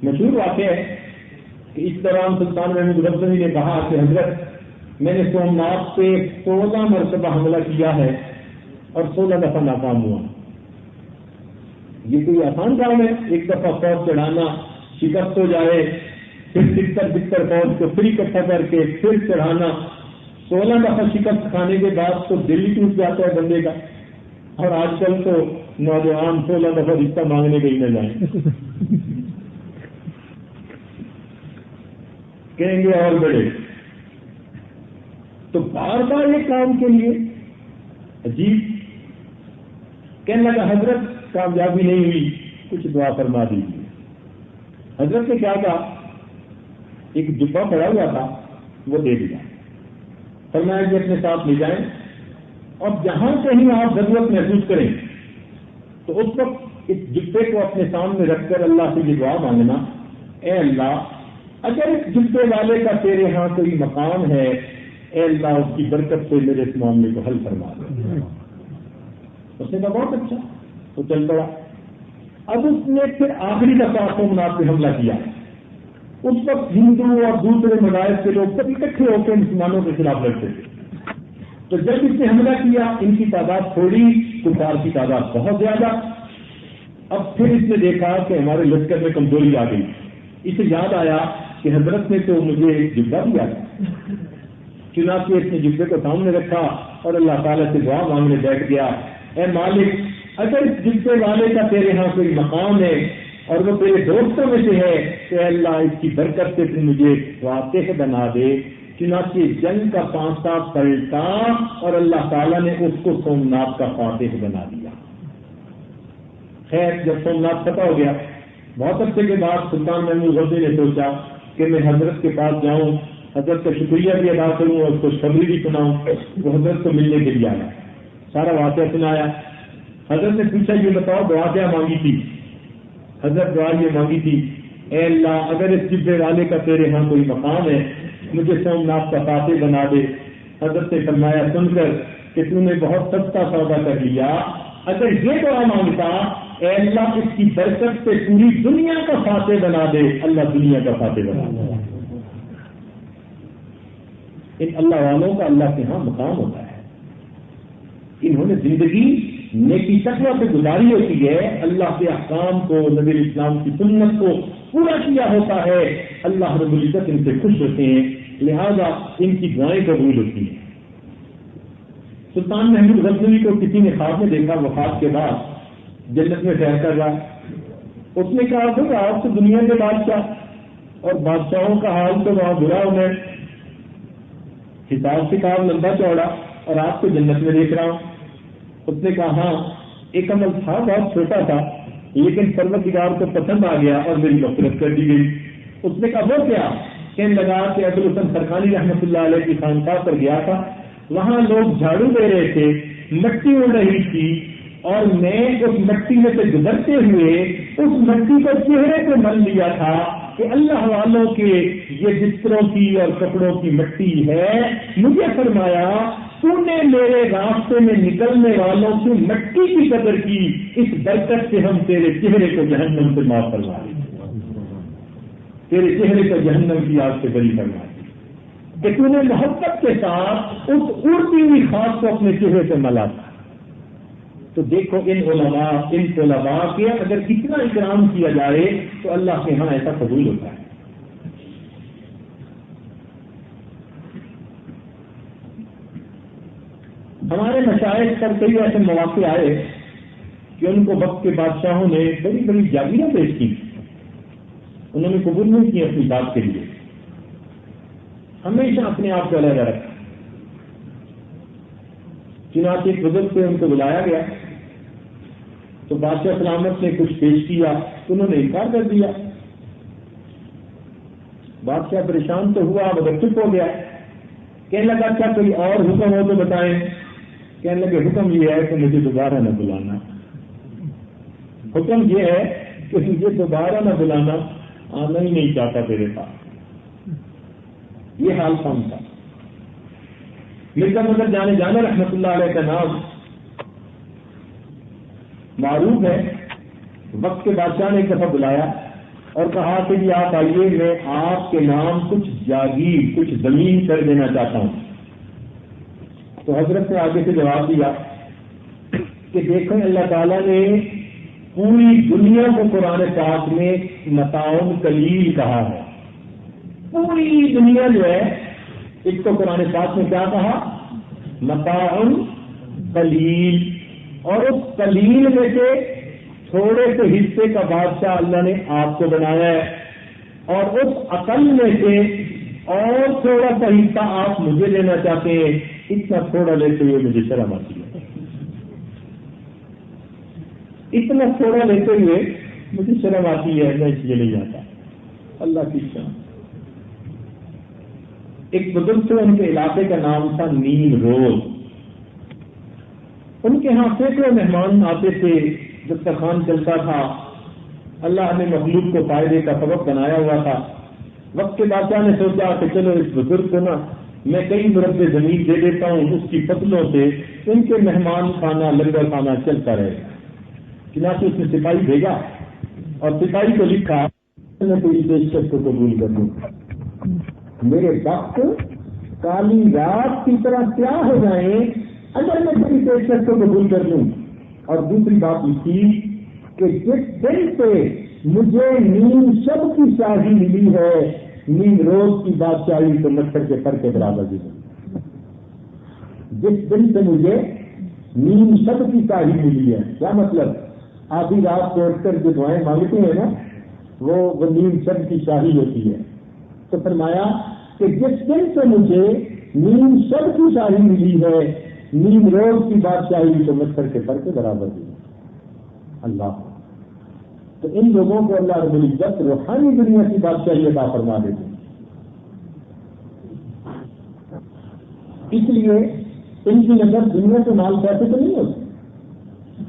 مشہور واقعہ ہے کہ اس دوران سلطان محمود غزنوی نے کہا کہ حضرت میں نے سومناتھ پہ 16 مرتبہ حملہ کیا ہے اور 16 دفعہ ناکام ہوا۔ یہ کوئی آسان کام ہے؟ ایک دفعہ فوج چڑھانا، شکست ہو جائے، پھر بکتر فوج کو پھر اکٹھا کر کے پھر چڑھانا، 16 دفعہ شکست کھانے کے بعد تو دل ہی ٹوٹ جاتا ہے بندے کا۔ اور آج کل تو نوجوان 16 دفعہ رشتہ مانگنے کے ہی نہ جائیں، کہیں گے اور بڑے۔ تو بار بار یہ کام کے لیے عجیب کہنے لگا حضرت کامیابی نہیں ہوئی، کچھ دعا فرما دیجیے۔ حضرت نے کیا کہا، ایک جبہ پڑا ہوا تھا وہ دے دیا، فرمایا کہ اپنے ساتھ لے جائیں اور جہاں کہیں آپ ضرورت محسوس کریں تو اس وقت اس جبے کو اپنے سامنے رکھ کر اللہ سے یہ دعا مانگنا، اے اللہ اگر اس جبے والے کا تیرے ہاں کوئی مقام ہے، اے اللہ اس کی برکت سے میرے اس معاملے کو حل فرما دے۔ اس نے کہا بہت اچھا، تو چل پڑا۔ اب اس نے پھر آخری دفعہ سومناتھ پہ حملہ کیا۔ اس وقت ہندو اور دوسرے مذاہب کے لوگ سب اکٹھے ہو کے مسلمانوں کے خلاف لڑتے تھے۔ تو جب اس نے حملہ کیا، ان کی تعداد تھوڑی، کفار کی تعداد بہت زیادہ۔ اب پھر اس نے دیکھا کہ ہمارے لشکر میں کمزوری آ گئی، اسے یاد آیا کہ حضرت نے تو مجھے ایک جبہ دیا تھا۔ چنانچہ اس نے جبے کو سامنے رکھا اور اللہ تعالیٰ سے دعا مانگنے بیٹھ گیا، اے مالک اگر اس جبے والے کا تیرے ہاں کوئی مقام ہے اور وہ تیرے دوستوں میں سے ہے تو اے اللہ اس کی برکت سے تو مجھے فاتح بنا دے۔ چنانچہ جنگ کا پانسا پلٹا اور اللہ تعالیٰ نے اس کو سومناتھ کا فاتح بنا دیا۔ خیر جب سومناتھ فتح ہو گیا، بہت عرصے کے بعد سلطان محمود غزنوی نے سوچا کہ میں حضرت کے پاس جاؤں، حضرت کا شکریہ بھی ادا کروں اور خوشخبری بھی سناؤں۔ وہ حضرت کو ملنے کے لیے آیا، سارا واقعہ سنایا۔ حضرت نے پوچھا یہ بتاؤ دعا کیا مانگی تھی؟ حضرت دعا یہ مانگی تھی، اے اللہ اگر اس جبے والے کا تیرے ہاں کوئی مقام ہے مجھے سومناتھ کا فاتح بنا دے۔ حضرت نے فرمایا سن کر کہ تم نے بہت سستا سودا کر لیا، اگر یہ دعا مانگتا اے اللہ اس کی برکت سے پوری دنیا کا فاتح بنا دے، اللہ دنیا کا فاتح بنا دے۔ ان اللہ والوں کا اللہ کے ہاں مقام ہوتا ہے، انہوں نے زندگی نیکی تقوی سے گزاری ہوتی ہے، اللہ کے احکام کو، نبی اسلام کی سنت کو پورا کیا ہوتا ہے، اللہ رب العزت ان سے خوش ہوتے ہیں، لہذا ان کی دعائیں قبول ہوتی ہیں۔ سلطان محمود غزنوی کو کسی نے خواب میں دیکھا، وفات کے بعد جنت میں سیر کر رہا، اس نے کہا کہ آپ تو دنیا کے بادشاہ اور بادشاہوں کا حال تو وہاں برا ہونا ہے، حساب کتاب لمبا چوڑا اور آپ کو جنت میں دیکھ رہا ہوں۔ اس نے کہا ہاں ایک عمل تھا بہت چھوٹا تھا لیکن پروردگار کو پسند آ گیا اور میری مغفرت کر دی گئی۔ اس نے کہا وہ کیا؟ کہنے لگا کہ ابوالحسن خرقانی رحمۃ اللہ علیہ کی خانقاہ پر گیا تھا، وہاں لوگ جھاڑو دے رہے تھے، مٹی اڑ رہی تھی اور میں اس مٹی میں سے گزرتے ہوئے اس مٹی کو چہرے پہ مل لیا تھا کہ اللہ والوں کے یہ بستروں کی اور کپڑوں کی مٹی ہے، مجھے فرمایا تو نے میرے راستے میں نکلنے والوں کی مٹی کی قدر کی، اس برکت سے ہم تیرے چہرے کو جہنم سے معاف کروا دیں، تیرے چہرے کو جہنم کی آگ سے بری کروا دیں کہ تو نے محبت کے ساتھ اس اڑتی ہوئی خاص کو اپنے چہرے سے ملا تھا۔ تو دیکھو ان علماء کے اگر کتنا اکرام کیا جائے تو اللہ کے ہاں ایسا قبول ہوتا ہے۔ ہمارے مشائخ پر کئی ایسے مواقع آئے کہ ان کو وقت کے بادشاہوں نے بڑی بڑی جاگیریں پیش کی، انہوں نے قبول نہیں کی اپنی بات کے لیے، ہمیشہ اپنے آپ کو علیحدہ رکھا۔ چنانچہ ایک بزرگ سے ان کو بلایا گیا تو بادشاہ سلامت نے کچھ پیش کیا تو انہوں نے انکار کر دیا۔ بادشاہ پریشان تو ہوا، مگر چپ ہو گیا، کہنے لگا کیا کوئی اور حکم ہو تو بتائیں؟ کہنے لگے حکم یہ ہے کہ مجھے دوبارہ نہ بلانا۔ حکم یہ ہے کہ مجھے دوبارہ نہ بلانا، آنا ہی نہیں چاہتا تیرے پاس. یہ حال کون تھا. مرزا مظہر جانے رحمۃ اللہ علیہ کا نام معروف ہے. وقت کے بادشاہ نے ایک دفعہ بلایا اور کہا کہ جی آپ آئیے، میں آپ کے نام کچھ جاگیر، کچھ زمین کر دینا چاہتا ہوں. تو حضرت نے آگے سے جواب دیا کہ دیکھیں اللہ تعالیٰ نے پوری دنیا کو قرآن پاک میں متاع قلیل کہا ہے. پوری دنیا جو ہے ایک تو قرآن پاک میں کیا کہا؟ متاع قلیل. اور اس قلیل میں سے تھوڑے سے حصے کا بادشاہ اللہ نے آپ کو بنایا ہے، اور اس عقل میں سے اور تھوڑا سا حصہ آپ مجھے لینا چاہتے ہیں. اتنا تھوڑا لیتے ہوئے مجھے شرم آتی ہے. اتنا تھوڑا لیتے ہوئے مجھے شرم آتی ہے، میں اس لیے نہیں جاتا. اللہ کی شان. ایک بزرگ تھے، ان کے علاقے کا نام تھا نیم روز. ان کے ہاں سینکڑوں مہمان آتے تھے، دسترخوان چلتا تھا. اللہ نے مخلوق کو فائدے کا سبب بنایا ہوا تھا. وقت کے بادشاہ نے سوچا کہ چلو اس بزرگ کو نا میں کئی مربع زمین دے دیتا ہوں، اس کی فصلوں سے ان کے مہمان خانہ لنگر خانہ چلتا رہے گا. چنانچہ اس نے سپاہی بھیجا اور سپاہی کو لکھا میں تیری پیشکش کو قبول کر دوں. میرے وقت کالی رات کی طرح کیا ہو جائیں اگر میں تیری پیشکش کو قبول کر دوں. اور دوسری بات لکھی کہ جس دن سے مجھے نیم شب کی شاہی ملی ہے، نیم روز کی بادشاہی تو مچھر کے پر کے برابر دی. جس دن سے مجھے نیم شب کی شاہی ملی ہے، کیا مطلب؟ آدھی رات کو اٹھ کر جو دعائیں مانگتے ہیں نا، وہ نیم شب کی شاہی ہوتی ہے. تو فرمایا کہ جس دن سے مجھے نیم شب کی شاہی ملی ہے، نیم روز کی بادشاہی تو مچھر کے پر کے برابر دی. اللہ. تو ان لوگوں کو اللہ رب العزت روحانی دنیا کی بادشاہی عطا فرما دیتے. اس لیے ان کی نظر دنیا کے مال پیسے تو نہیں ہوتے.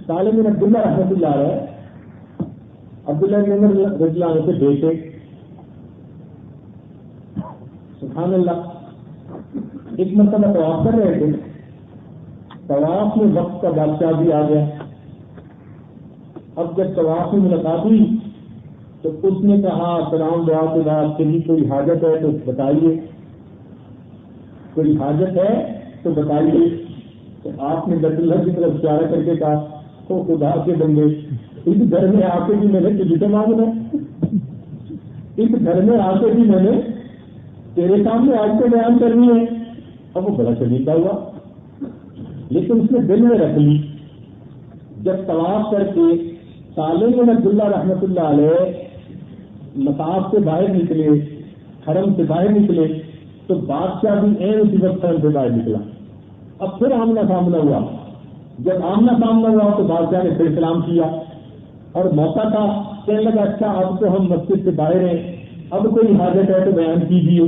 سالم بن عبداللہ رحمۃ اللہ علیہ، عبداللہ بن عمر رضی اللہ عنہ کے بیٹے، سبحان اللہ، ایک مرتبہ طواف کر رہے تھے. طواف میں وقت کا بادشاہ بھی آ گیا. اب جب طواف میں ملاقات ہوئی تو اس نے کہا سلام دعا کے بعد کہ کوئی حاجت ہے تو بتائیے، کوئی حاجت ہے تو بتائیے. تو آپ نے بیت اللہ کی طرف اشارہ کر کے کہا تو خدا کے بندے، اس گھر میں آ کے بھی میں نے تجھے سے مانگنا، اس گھر میں آ کے بھی میں نے تیرے سامنے آج کو بیان کرنی ہے. اب وہ بڑا شدیدہ ہوا، لیکن اس نے دل میں رکھ لی. جب طواف کر کے سالم بن عبداللہ رحمۃ اللہ علیہ مطاف سے باہر نکلے، حرم سے باہر نکلے، تو بادشاہ بھی عین اسی وقت حرم سے باہر نکلا. اب پھر آمنا سامنا ہوا. جب آمنا سامنا ہوا تو بادشاہ نے پھر سلام کیا اور موقع تھا، کہنے لگا اچھا اب تو ہم مسجد سے باہر ہیں، اب کوئی حاجت ہے تو بیان کیجیے،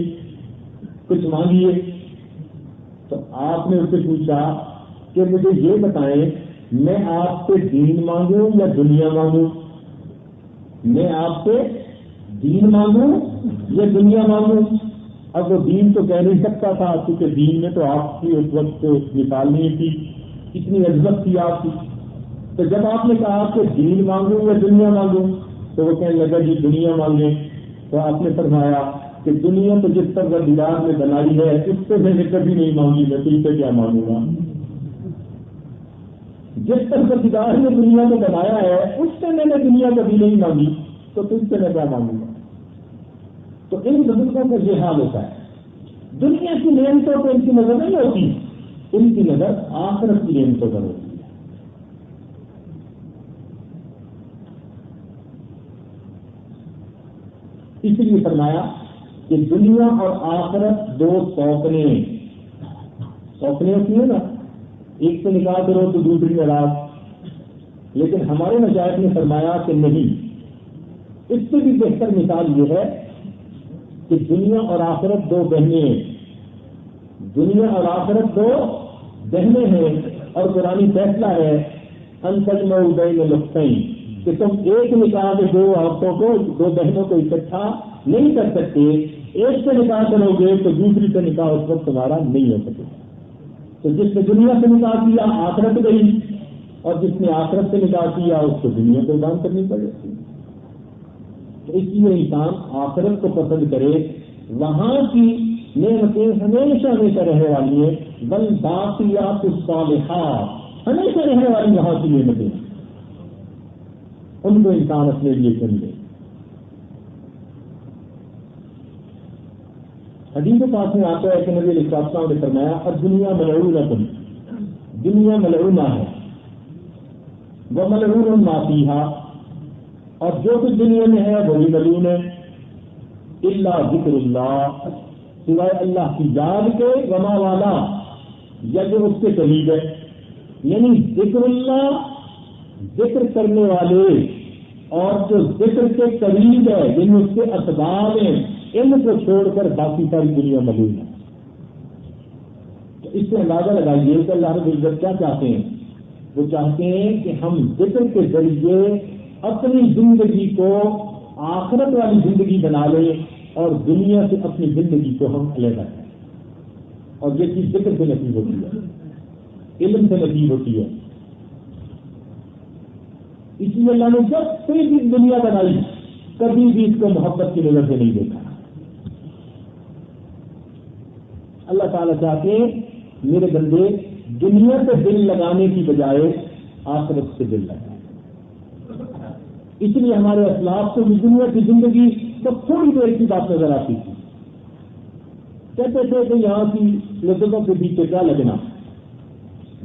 کچھ مانگیے. تو آپ نے اس سے پوچھا کہ مجھے یہ بتائیں میں آپ سے دین مانگوں یا دنیا مانگوں؟ میں آپ سے دین مانگوں یا دنیا مانگوں؟ اب وہ دین تو کہہ نہیں سکتا تھا کیونکہ دین میں تو آپ کی اس وقت مثال نہیں تھی، اتنی عزت تھی آپ کی. تو جب آپ نے کہا کہ دین مانگوں یا دنیا مانگوں تو وہ کہنے لگا جی دنیا مانگیں. تو آپ نے فرمایا کہ دنیا تو جس طرح دیدار میں بنائی ہے اس سے میں نے کبھی نہیں مانگی، میں تم سے کیا مانگوں گا؟ جس طرح دیدار نے دنیا کو بنایا ہے اس سے میں نے دنیا کبھی نہیں مانگی، تو تم سے میں کیا مانگوں گا؟ تو ان بزرگوں کا یہ حال ہوتا ہے. دنیا کی نعمتوں پہ ان کی نظر نہیں ہوتی، ان کی نظر آخرت کی نعمتوں پر ہوتی ہے. اس لیے فرمایا کہ دنیا اور آخرت دو سوپنے ہوتی ہیں نا، ایک سے نکاح کرو تو دوسری میں رات. لیکن ہمارے مشائخ نے فرمایا کہ نہیں، اس سے بھی بہتر مثال یہ ہے کہ دنیا اور آخرت دو بہنیں ہیں. دنیا اور آخرت دو بہنیں ہیں اور قرآنی فیصلہ ہے ان تجمعوا بین الاختین، کہ تم ایک نکاح میں دو عورتوں کو، دو بہنوں کو اکٹھا نہیں کر سکتے، ایک سے نکاح کرو گے تو دوسری سے نکاح اس وقت تمہارا نہیں ہو سکے گا۔ تو جس نے دنیا سے نکاح کیا آخرت گئی، اور جس نے آخرت سے نکاح کیا اس کو دنیا قربان کرنی پڑے گی۔ تو اس لیے انسان آخرت کو پسند کرے، وہاں کی نعمتیں ہمیشہ ہمیشہ رہنے والی ہیں، والباقیات الصالحات، ہمیشہ رہنے والی وہاں کی نعمتیں، ان کو انسان اپنے لیے چن لے۔ حدیث پاک میں آتا ہے کہ نبی علیہ السلام نے فرمایا اور دنیا ملعونۃ، دنیا ملعونہ ہے، وملعون ما فیہا، اور جو کچھ دنیا میں ہے وہی ملعون ہے، الا ذکر اللہ، سوائے اللہ کی یاد کے، وما والا، یا جو اس کے قریب ہے، یعنی ذکر اللہ، ذکر کرنے والے اور جو ذکر کے قریب ہے جن اس کے اسباب ہیں، ان کو چھوڑ کر باقی ساری دنیا ملعون ہے۔ تو اس سے اندازہ لگائیے کہ اللہ رب العزت کیا چاہتے ہیں؟ وہ چاہتے ہیں کہ ہم ذکر کے ذریعے اپنی زندگی کو آخرت والی زندگی بنا لیں اور دنیا سے اپنی زندگی کو ہم علیحدہ کریں، اور یہ چیز ذکر سے نصیب ہوتی ہے، علم سے نصیب ہوتی ہے۔ اس لیے اللہ نے جب سے بھی دنیا بنائی کبھی بھی اس کو محبت کی نظر سے نہیں دیکھا۔ اللہ تعالیٰ چاہتے ہیں میرے بندے دنیا سے دل لگانے کی بجائے آخرت سے دل لگائیں۔ اس لیے ہمارے اسلاف کو بھی دنیا کی زندگی سب تھوڑی دیر کی بات نظر آتی تھی، کہتے تھے کہ یہاں کی لذتوں کے پیچھے کیا لگنا۔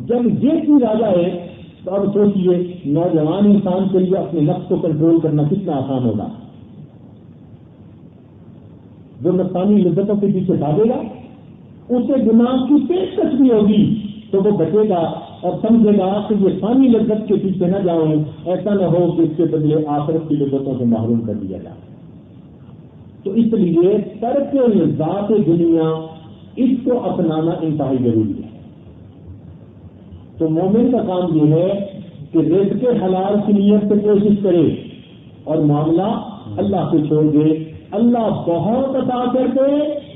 جب یہ چیز آ جائے تو اب سوچیے نوجوان انسان کے لیے اپنے نفس کو کنٹرول کرنا کتنا آسان ہوگا۔ جو نفسانی لذتوں کے پیچھے بھاگے گا اسے گناہ کی پیشکش بھی ہوگی تو وہ بچے گا اور سمجھے گا کہ یہ فانی لذت کے پیچھے نہ جاؤں، ایسا نہ ہو کہ اس کے بدلے آخرت کی لذتوں سے محروم کر دیا جائے۔ تو اس لیے ترک ذات دنیا، اس کو اپنانا انتہائی ضروری ہے۔ تو مومن کا کام یہ ہے کہ رزق حلال کی نیت سے کوشش کرے اور معاملہ اللہ سے چھوڑ دے۔ اللہ بہت عطا کر دے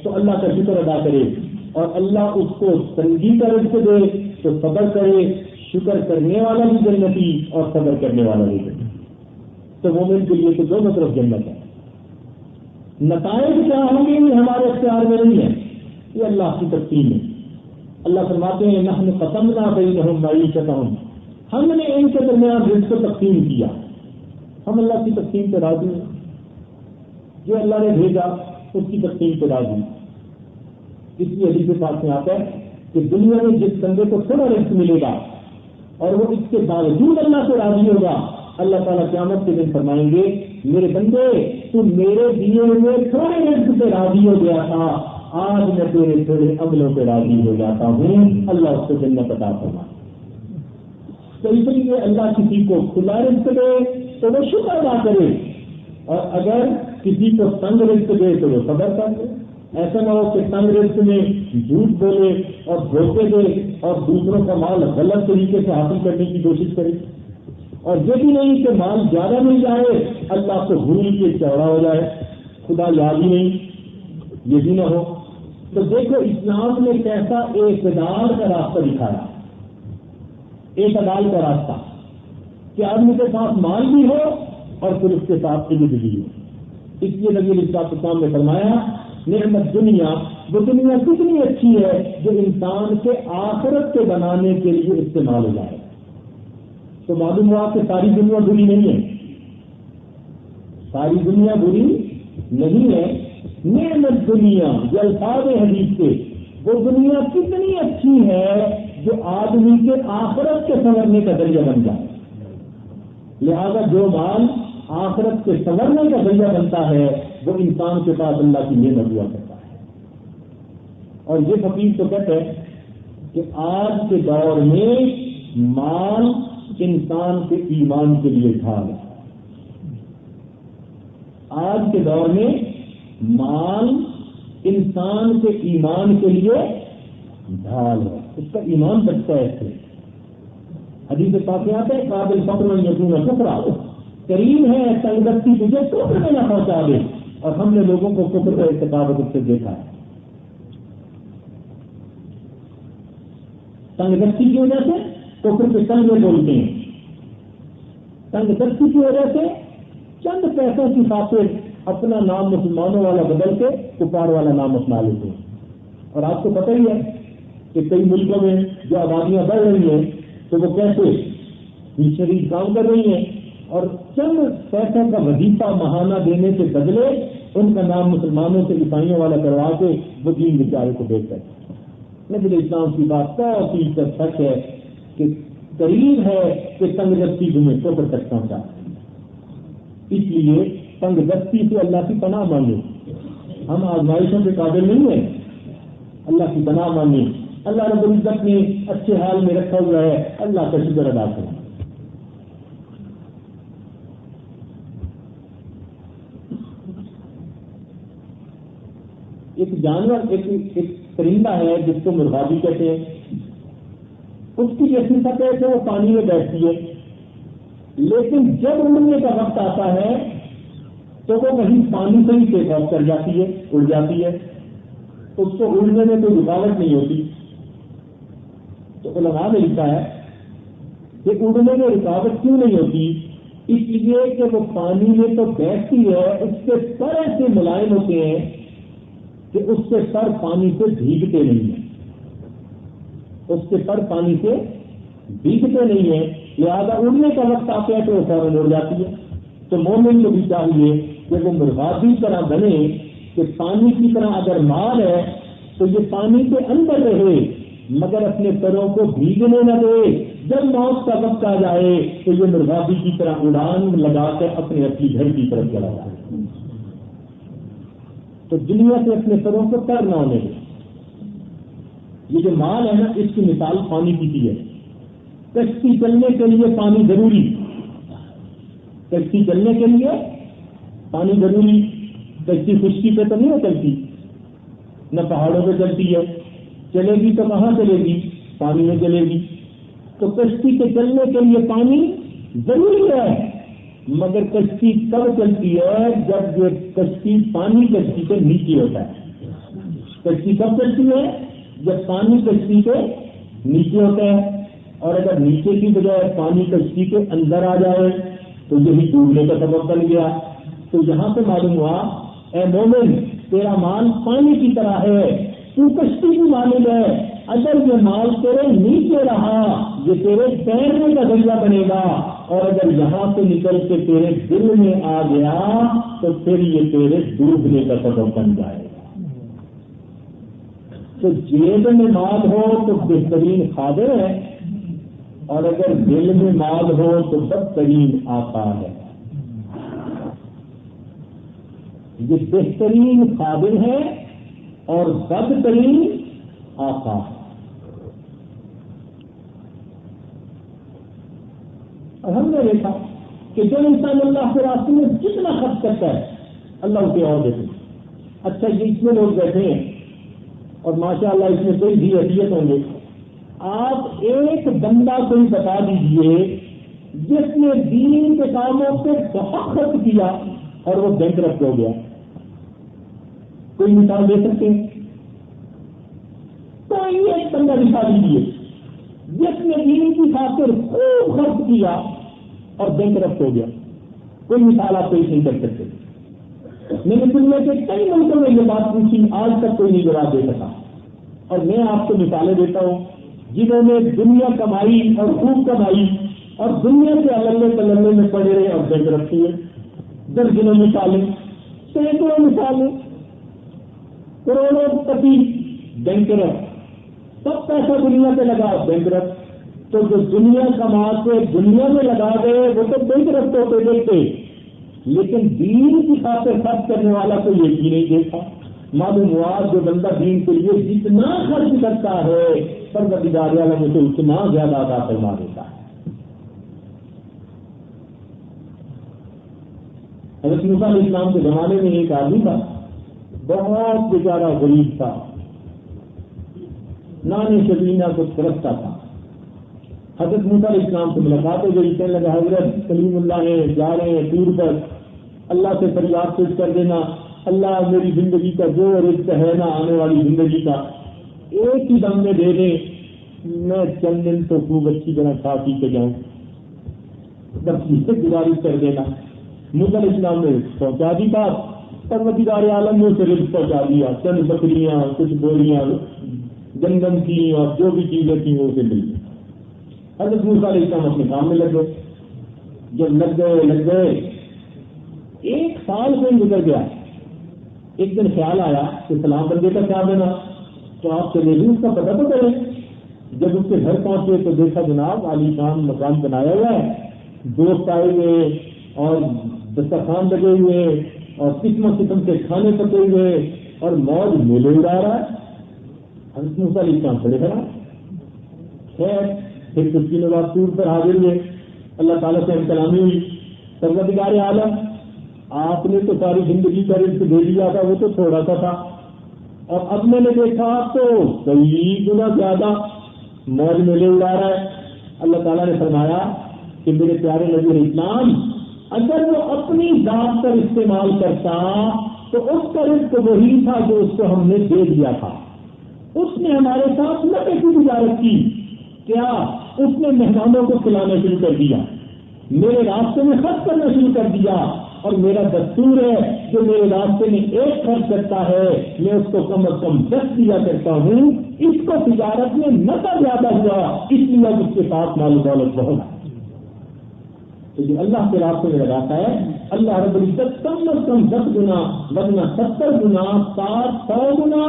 تو اللہ کا شکر ادا کرے، اور اللہ اس کو تنگی کا رزق دے تو صبر کرے۔ شکر کرنے والا بھی جنتی اور صبر کرنے والا بھی جنتی۔ تو مومن کے لیے تو دونوں طرف جنت ہے۔ نتائج کیا ہوں گے یہ ہمارے اختیار میں نہیں ہے، یہ اللہ کی تقسیم ہے۔ اللہ فرماتے ہیں نحن قسمنا بینہم معیشتہم، ہم نے ان کے درمیان رزق کو تقسیم کیا۔ ہم اللہ کی تقسیم پہ راضی ہیں، جو اللہ نے بھیجا اس کی تقسیم پہ راضی۔ اس لیے حدیث پاک میں آتا ہے کہ دنیا میں جس بندے کو تھوڑا رزق ملے گا اور وہ اس کے باوجود اللہ سے راضی ہوگا، اللہ تعالیٰ قیامت کے دن فرمائیں گے میرے بندے تو میرے دیے ہوئے تھوڑے رزق پہ راضی ہو گیا تھا، آج میں تیرے تھوڑے عملوں پہ راضی ہو جاتا ہوں، اللہ اس کو جنت عطا فرمائے۔ تو اس لیے اللہ کسی کو کھلا رزق دے تو وہ شکر ادا کرے، اور اگر کسی کو تنگ رزق دے تو وہ صبر کر لے۔ ایسا نہ ہو کہ تنگ رزق میں جھوٹ بولے اور دھوکے دے اور دوسروں کا مال غلط طریقے سے حاصل کرنے کی کوشش کرے، اور یہ بھی نہیں کہ مال زیادہ مل جائے اللہ کو بھول کے چوڑا ہو جائے، خدا یاد ہی نہیں، یہ بھی نہ ہو۔ تو دیکھو اسلام نے کیسا اعتدال کا راستہ دکھایا، اعتدال کا راستہ کہ آدمی کے پاس مال بھی ہو اور پھر اس کے ساتھ علم بھی ہو۔ اس لیے نبی علیہ السلام نے فرمایا نعمت دنیا، وہ دنیا کتنی اچھی ہے جو انسان کے آخرت کے بنانے کے لیے استعمال ہو جائے۔ تو معلوم ہوا کہ ساری دنیا بری نہیں ہے، ساری دنیا بری نہیں ہے۔ نعمت دنیا جو الفاظ حدیث کے، وہ دنیا کتنی اچھی ہے جو آدمی کے آخرت کے سنورنے کا ذریعہ بن جائے۔ لہذا جو مال آخرت کے سنورنے کا ذریعہ بنتا ہے وہ انسان کے پاس اللہ کی نعمت ہوا کرتا ہے۔ اور یہ فقیر تو کہتے ہیں کہ آج کے دور میں مال انسان کے ایمان کے لیے ڈھال ہے۔ آج کے دور میں مال انسان کے ایمان کے لیے ڈھال ہے، اس کا ایمان بچتا ہے اس سے۔ حدیث پاک میں آتا ہے قابل فقر یقین کفرا، کریم ہے تنگ دستی تجھے کفر میں نہ پہنچا دے. اور ہم نے لوگوں کو کفر کا ارتکاب سے دیکھا ہے. تنگ دستی کی وجہ سے کفر کے تنگ میں بولتے ہیں. تنگ دستی کی وجہ سے چند پیسوں کی خاطر اپنا نام مسلمانوں والا بدل کے کفار والا نام اپنا لیتے ہیں. اور آپ کو پتہ ہی ہے کہ کئی ملکوں میں جو آبادیاں بڑھ رہی ہیں تو وہ کیسے شریف کام کر رہی ہیں اور چند پیسوں کا وظیفہ ماہانہ دینے کے بدلے ان کا نام مسلمانوں سے عیسائیوں والا کروا کے وہ دین بیچارے کو بیچ کرتے ہیں. لیکن اسلام کی بات 100% سچ ہے کہ قریب ہے کہ تنگ دستی تمہیں کفر تک پہنچا. اس لیے تنگ دستی سے اللہ کی پناہ مانگے. ہم آزمائشوں کے قابل نہیں ہیں, اللہ کی پناہ مانگے. اللہ رب العزت نے اچھے حال میں رکھا ہوا ہے, اللہ کا شکر ادا کریں. ایک جانور ایک پرندہ ہے جس کو مرغابی کہتے ہیں. اس کی جیسی سطح سے وہ پانی میں بیٹھتی ہے, لیکن جب اڑنے کا وقت آتا ہے تو وہ کہیں پانی سے ہی ٹیک آف کر جاتی ہے, اڑ جاتی ہے. اس کو اڑنے میں کوئی رکاوٹ نہیں ہوتی. تو علماء نے لکھا ہے کہ اڑنے میں رکاوٹ کیوں نہیں ہوتی؟ اس لیے کہ وہ پانی میں تو بیٹھتی ہے, اس کے پر ایسے ملائم ہوتے ہیں کہ اس کے پر پانی سے بھیگتے نہیں ہیں. اس کے پر پانی سے بھیگتے نہیں ہیں, لہذا اڑنے کا وقت آتا ہے تو وہ فوراً اڑ جاتی ہے. تو مومن کو بھی چاہیے کہ وہ مرغابی طرح بنے کہ پانی کی طرح اگر مال ہے تو یہ پانی کے اندر رہے مگر اپنے پروں کو بھیگنے نہ دے. جب موت کا وقت آ جائے تو یہ مرغابی کی طرح اڑان لگا کر اپنے اپنی گھر کی طرف چلا جائے. تو دنیا سے اپنے پروں کو تر نہ ہونے دے. یہ جو مال ہے نا, اس کی مثال پانی کی ہے. کشتی چلنے کے لیے پانی ضروری, کشتی چلنے کے لیے پانی ضروری. کشتی خشکی پہ تو نہیں چلتی, نہ پہاڑوں پہ چلتی ہے. چلے گی تو کہاں چلے گی؟ پانی میں چلے گی. تو کشتی کے چلنے کے لیے پانی ضروری ہے, مگر کشتی کب چلتی ہے؟ جب یہ کشتی پانی کشتی سے نیچے ہوتا ہے. کشتی کب چلتی ہے؟ جب پانی کشتی کے نیچے ہوتا ہے. اور اگر نیچے کی بجائے پانی کشتی کے اندر آ جائے تو یہی ڈوبنے کا سبب بن گیا. تو یہاں سے معلوم ہوا اے مومن تیرا مال پانی کی طرح ہے, تو کشتی کی مالک ہے. اگر یہ مال تیرے نیچے رہا یہ تیرے تیرنے کا ذریعہ بنے گا, اور اگر یہاں سے نکل کے تیرے دل میں آ گیا تو پھر یہ تیرے ڈوبنے کا سبب بن جائے گا. تو جیب میں مال ہو تو بہترین خادم ہے, اور اگر دل میں مال ہو تو بدترین آقا ہے. یہ بہترین خادم ہے اور بدترین آقا ہے. اور ہم نے دیکھا کہ جو انسان اللہ کے راستے میں جتنا خرچ کرتا ہے اللہ اسے اور دیتے. اچھا یہ اتنے لوگ بیٹھے ہیں اور ماشاء اللہ اس میں کوئی بھی حیثیت ہوں گے. آپ ایک بندہ کوئی بتا دیجئے جس نے دین کے کاموں پہ بہت خرچ کیا اور وہ بینکرپٹ ہو گیا. کوئی مثال دے سکتے ہیں؟ کوئی ایک بندہ دکھا دیجیے جس نے دین کی خاطر خوب خرچ کیا اور بینکرپٹ ہو گیا. کوئی مثال آپ پیش نہیں کر سکتے. میں نے دنیا کے کئی ملکوں میں یہ بات پوچھی, آج تک کوئی نہیں جواب دے سکا. اور میں آپ کو مثالیں دیتا ہوں جنہوں نے دنیا کمائی اور خوب کمائی اور دنیا کے اللے تللے میں پڑے رہے اور بینکرپٹ ہوئے. درجنوں مثالیں, سینکڑوں مثالیں, کروڑوں پتی بینکرپٹ. سب پیسہ دنیا پہ لگا بینکرپٹ. تو جو دنیا کما کے دنیا میں لگا گئے وہ تو بینکرپٹ ہوتے دیکھتے, لیکن دین کی خاطر خرچ کرنے والا تو یہ بھی نہیں دیکھا. معلوم ہوا جو بندہ دین کے لیے جتنا خرچ کرتا ہے پروردگار عالم اسے اتنا زیادہ عطا فرما دیتا ہے. حضرت موسیٰ علیہ السلام کے زمانے میں ایک آدمی تھا, بہت بیچارہ غریب تھا, نانے شبینہ کو ترستا تھا. حضرت موسیٰ علیہ السلام سے ملاقات ہو گئی، کہنے لگا حضرت کلیم اللہ ہیں، جا رہے ہیں ٹور پر، اللہ سے فریاد پیش کر دینا، اللہ میری زندگی کا جو رزق ہے نا آنے والی زندگی کا ایک ہی دم میں دے دیں، میں چند دن تو خوب اچھی طرح کھا پی کے جاؤں، بس یہ گزارش کر دینا۔ موسیٰ علیہ السلام نے پہنچا دی بات، پروردگار عالم نے اسے رزق پہنچا دیا، چند بکریاں، کچھ بوریاں گندم کی اور جو بھی چیزیں تھیں وہ اسے مل گئی۔ حضرت موسیٰ علیہ السلام اپنے کام میں لگ گئے، جب لگ گئے 1 سال سے گزر گیا۔ ایک دن خیال آیا کہ فلاں بندے کا کیا بنا، تو آپ چلے گئے اس کا پتہ تو کریں۔ جب اس کے گھر پہنچے تو دیکھا جناب عالی شان مکان بنایا ہوا ہے، دوست آئے ہوئے اور دسترخوان لگے ہوئے اور قسم قسم کے کھانے پکے ہوئے اور موج میلے اڑا رہا ہے۔ حضرت موسیٰ علیہ السلام کھڑے کھڑا، خیر پھر کچھ دنوں بعد ٹور پر حاضر ہوئے، اللہ تعالیٰ سے کلامی ہوئی، پروردگار عالم آپ نے تو ساری زندگی کا رزق دے دیا تھا، وہ تو تھوڑا سا تھا، اور اب میں نے دیکھا تو کئی گنا زیادہ موج میلے اڑا رہا ہے۔ اللہ تعالیٰ نے فرمایا کہ میرے پیارے نبی اسلام اگر وہ اپنی ذات پر استعمال کرتا تو اس کا رزق وہی تھا جو اس کو ہم نے دے دیا تھا۔ اس نے ہمارے ساتھ نہ کیسی تجارت کی، کیا اس نے مہمانوں کو کھلانا شروع کر دیا، میرے راستے میں خرچ کرنا شروع کر دیا، اور میرا دستور ہے کہ میرے راستے میں 1 خرچ کرتا ہے میں اس کو کم از کم 10 دیا کرتا ہوں۔ اس کو تجارت میں نفع زیادہ ہوا اس لیے اس کے پاس مال و دولت بہت ہے، تو جو اللہ کے راستے میں لگاتا ہے اللہ رب العزت کم از کم 10 گنا ورنہ 70 گنا 100 گنا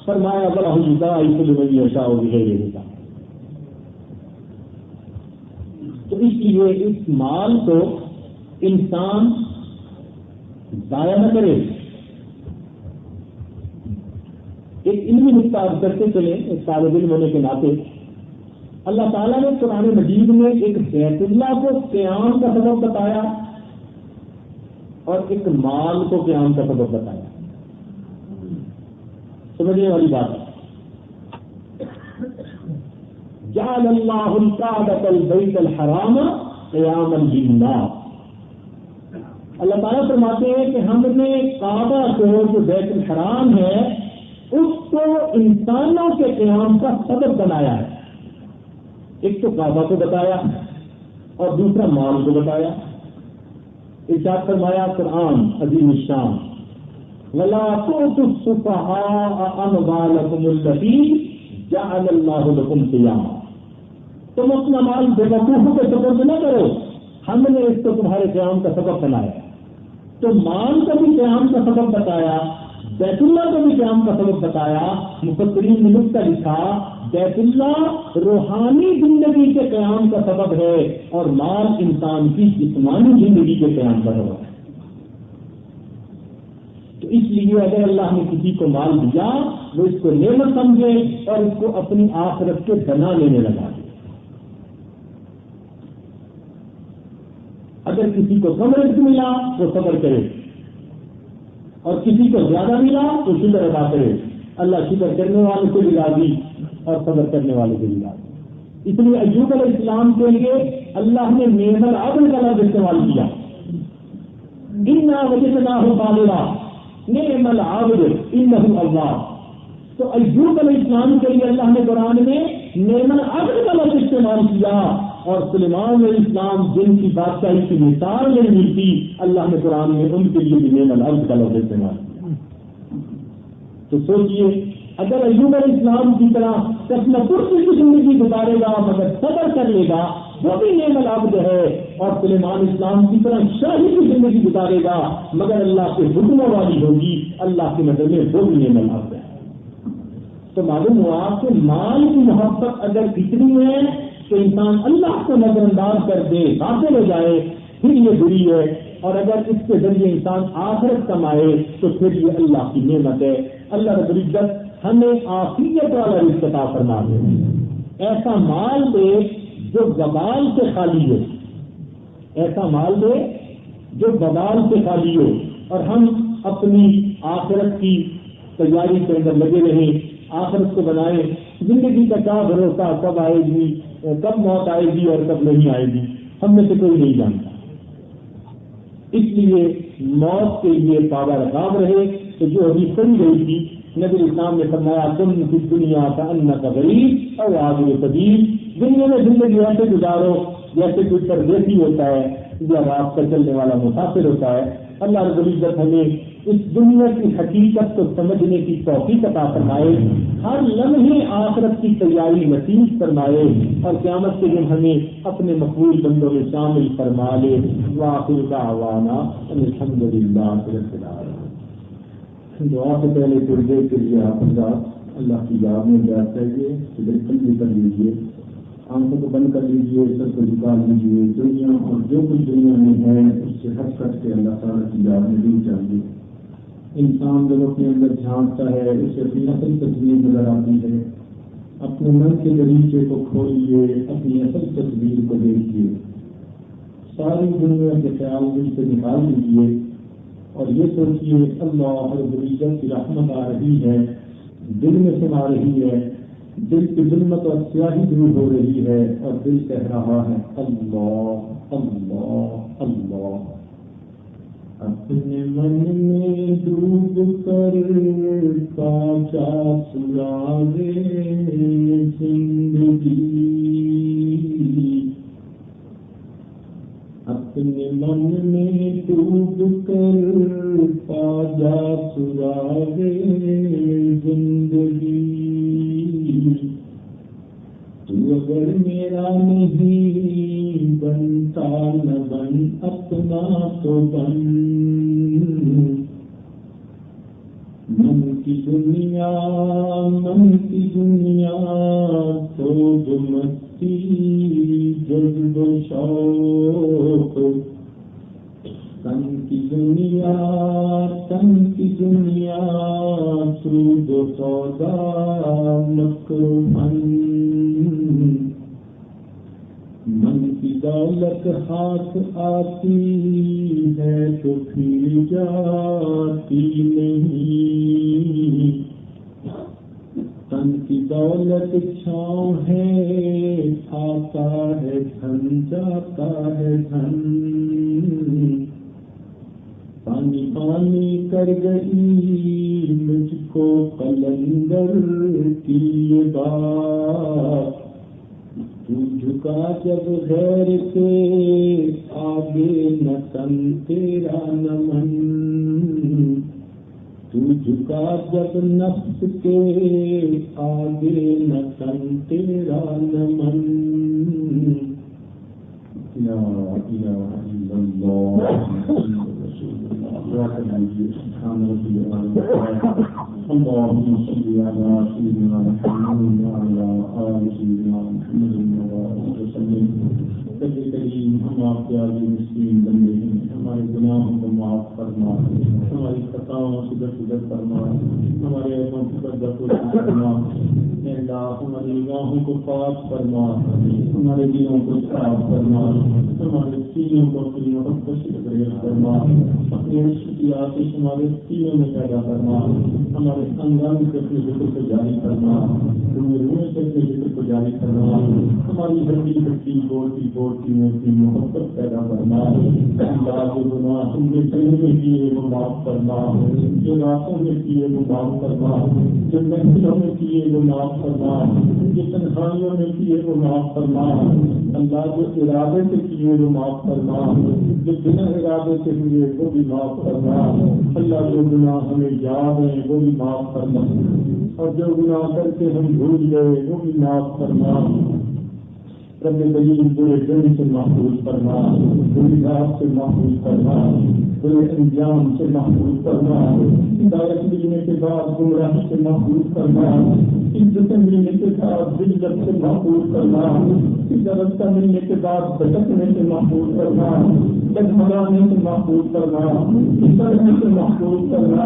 فرمایا بڑا ہوگا اس ایسا ہوگا۔ تو اس لیے اس مال کو انسان ضائع نہ کرے۔ ایک علمی نقطہ آپ کرتے چلیں ایک طالب علم ہونے کے ناطے، اللہ تعالیٰ نے قرآن مجید میں ایک بیت اللہ کو قیام کا سبب بتایا اور ایک مال کو قیام کا سبب بتایا، سمجھنے والی بات ہے۔ جعل اللہ الکعبۃ البیت الحرام قیاما للناس، اللہ تعالیٰ فرماتے ہیں کہ ہم نے کعبہ کو جو بیت الحرام ہے اس کو انسانوں کے قیام کا سبب بنایا ہے۔ ایک تو کعبہ کو بتایا اور دوسرا مال کو بتایا۔ ارشاد فرمایا قرآن عظیم الشان وَلَا تُؤْتُوا السُّفَهَاءَ أَمْوَالَكُمُ الَّتِي جَعَلَ اللَّهُ لَكُمْ قِيَامًا، تم اپنا مال بے وقوفوں کے سبب نہ کرو، ہم نے اس کو تمہارے قیام کا سبب بنایا۔ تو مال کا بھی قیام کا سبب بتایا، بیت اللہ کا بھی قیام کا سبب بتایا۔ مفسرین نے نقطہ لکھا بیت اللہ روحانی زندگی کے قیام کا سبب ہے اور مال انسان کی جسمانی زندگی کے قیام کا سبب ہے۔ تو اس لیے اگر اللہ نے کسی کو مال دیا وہ اس کو نعمت سمجھے اور اس کو اپنی آخرت کے بنا لینے لگا۔ اگر کسی کو کم رزق ملا تو صبر کرے اور کسی کو زیادہ ملا تو شکر ادا کرے، اللہ شکر کرنے والے کو بھی راضی اور صبر کرنے والے کو بھی راضی۔ اس لیے ایوب علیہ السلام کے لیے اللہ نے نعم العبد کا لفظ استعمال کیا، انا وجدناہ صابرا نعم العبد انہ اواب۔ تو ایوب علیہ السلام کے لیے اللہ نے قرآن میں نعم العبد کا لفظ استعمال کیا، اور سلیمان علیہ السلام جن کی بادشاہی کی مثال نہیں ملتی اللہ نے قرآن میں ان کے لیے بھی نعم العبد کا لفظ استعمال کیا۔ تو سوچئے اگر ایوب علیہ السلام کی طرح کسم پرسی کی زندگی گزارے گا مگر صبر کر لے گا وہ بھی نعم العبد ہے، اور سلیمان اسلام کی طرح شاہی کی زندگی گزارے گا مگر اللہ کے حکموں والی ہوگی، اللہ کی نظر میں وہ بھی نعم العبد ہے۔ تو معلوم ہوا کہ مال کی محبت اگر اتنی ہے کہ انسان اللہ کو نظر انداز کر دے غافل ہو جائے پھر یہ بری ہے، اور اگر اس کے ذریعے انسان آخرت کمائے تو پھر یہ اللہ کی نعمت ہے۔ اللہ رب العزت ہمیں عافیت والا رزق عطا فرما دے، ایسا مال دے جو وبال سے خالی ہو، ایسا مال دے جو وبال سے خالی ہو، اور ہم اپنی آخرت کی تیاری کے اندر لگے رہیں، آخرت کو بنائیں۔ زندگی کا کیا بھروسہ کب آئے گی، کب موت آئے گی اور کب نہیں آئے گی ہم میں سے کوئی نہیں جانتا. اس لیے موت کے لیے پابا رقاب رہے. تو جو ابھی سن گئی تھی نبی اسلام نے فرمایا تم کی دنیا کا ان کا غریب اور آگے قدیم. دنیا میں زندگی ایسے گزارو جیسے کوئی پردیسی ہوتا ہے یا رات پر چلنے والا مسافر ہوتا ہے. اللہ رب العزت ہمیں اس دنیا کی حقیقت کو سمجھنے کی توفیق عطا فرمائے. ہر لمحے آخرت کی تیاری نصیب فرمائے اور قیامت کے دن ہمیں اپنے مقبول بندوں میں شامل فرما لے. وآخر دعوانا ان الحمد للہ رب العالمین. دعا سے پہلے تھوڑی دیر کے لیے آپ اللہ کی یاد میں بیٹھ کریے. بالکل کر لیجیے, آنکھوں کو بند کر لیجیے, سر کو جھکا لیجیے. دنیا اور جو کچھ دنیا میں ہے اس سے ہٹ کر کے اللہ تعالیٰ کی یاد میں دل چاہیے. انسان جب اپنے اندر جھانکتا ہے اسے اپنی اصل تصویر نظر آتی ہے. اپنے من کے دریچے کو کھولیے, اپنی اصل تصویر کو دیکھیے. ساری دنیا کے خیال دل سے نکال دیجیے اور یہ سوچیے اللہ رب العزت کی رحمت آ رہی ہے, دل میں سما رہی ہے, دل کی ظلمت اور سیاہی دور ہو رہی ہے اور دل کہہ رہا ہے اللہ اللہ اللہ. اپنے من میں ڈوب کر کاچا سراغے زندگی, اپنے من میں ڈوب کر کاچا سراغے زندگی. تو اگر میرا نہیں بنتا نہ بن اپنا تو بن. من کی دنیا تو جو مستی جذب و شوق. تن کی دنیا سود و سودا مکر و من. من کی دولت ہاتھ آتی ہے تو پھر جاتی نہیں. تن کی دولت چھاؤں ہے, آتا ہے دھن جاتا ہے دھن. پانی پانی کر گئی مجھ کو قلندر کی یہ بات. تو جھکا جب غیر کے آگے نہ تن تیرا نہ من. تو جھکا جب نفس کے آگے نہ تن تیرا نہ من. لا الہ الا اللہ اللهم صل على سيدنا محمد وعلى آل سيدنا محمد وسلم. کریم ہم آپ کے آگے مسکین بندے ہیں, ہمارے گناہوں کو معاف فرما, ہماری خطاؤں سے درگزر فرما, ہمارے ایبوں کی پردہ فرما. اللہ ہماری نگاہوں کو پاک فرما, ہمارے دلوں کو صاف فرما, ہمارے سینوں کو اپنی محبت سے بغیر فرما. اپنے عشق کی آتش ہمارے سینوں میں پیدا فرما, ہمارے خاندان سے اپنے ذکر کو جاری فرما, روح سے اپنے ذکر کو جاری فرما. ہماری ہڈی ہڈی بولتی میں اپنی محبت پیدا فرما. اللہ جو گناہ ہم نے دن میں کیے وہ معاف فرما, جو راتوں میں کیے وہ معاف فرما, جو محفلوں میں کیے وہ معاف فرما, جو تنہائیوں میں کیے وہ معاف فرما. اللہ جو ارادے سے کیے وہ معاف فرما, جو بنا ارادے سے ہوئے وہ بھی معاف فرما. اللہ جو گناہ ہمیں یاد ہیں وہ بھی معاف فرما, اور جو گناہ کر کے ہم بھول گئے وہ بھی معاف فرما. رب کریم پورے دن سے محفوظ فرما, پوری رات سے محفوظ فرما, پورے انجام سے محفوظ فرما. ہدایت ملنے کے بعد گمراہی سے محفوظ فرما, عزت ملنے کے بعد ذلت سے محفوظ فرما, رستہ ملنے کے بعد بھٹکنے سے محفوظ فرما, ڈگمگانے سے محفوظ فرما, ڈرنے سے محفوظ فرما.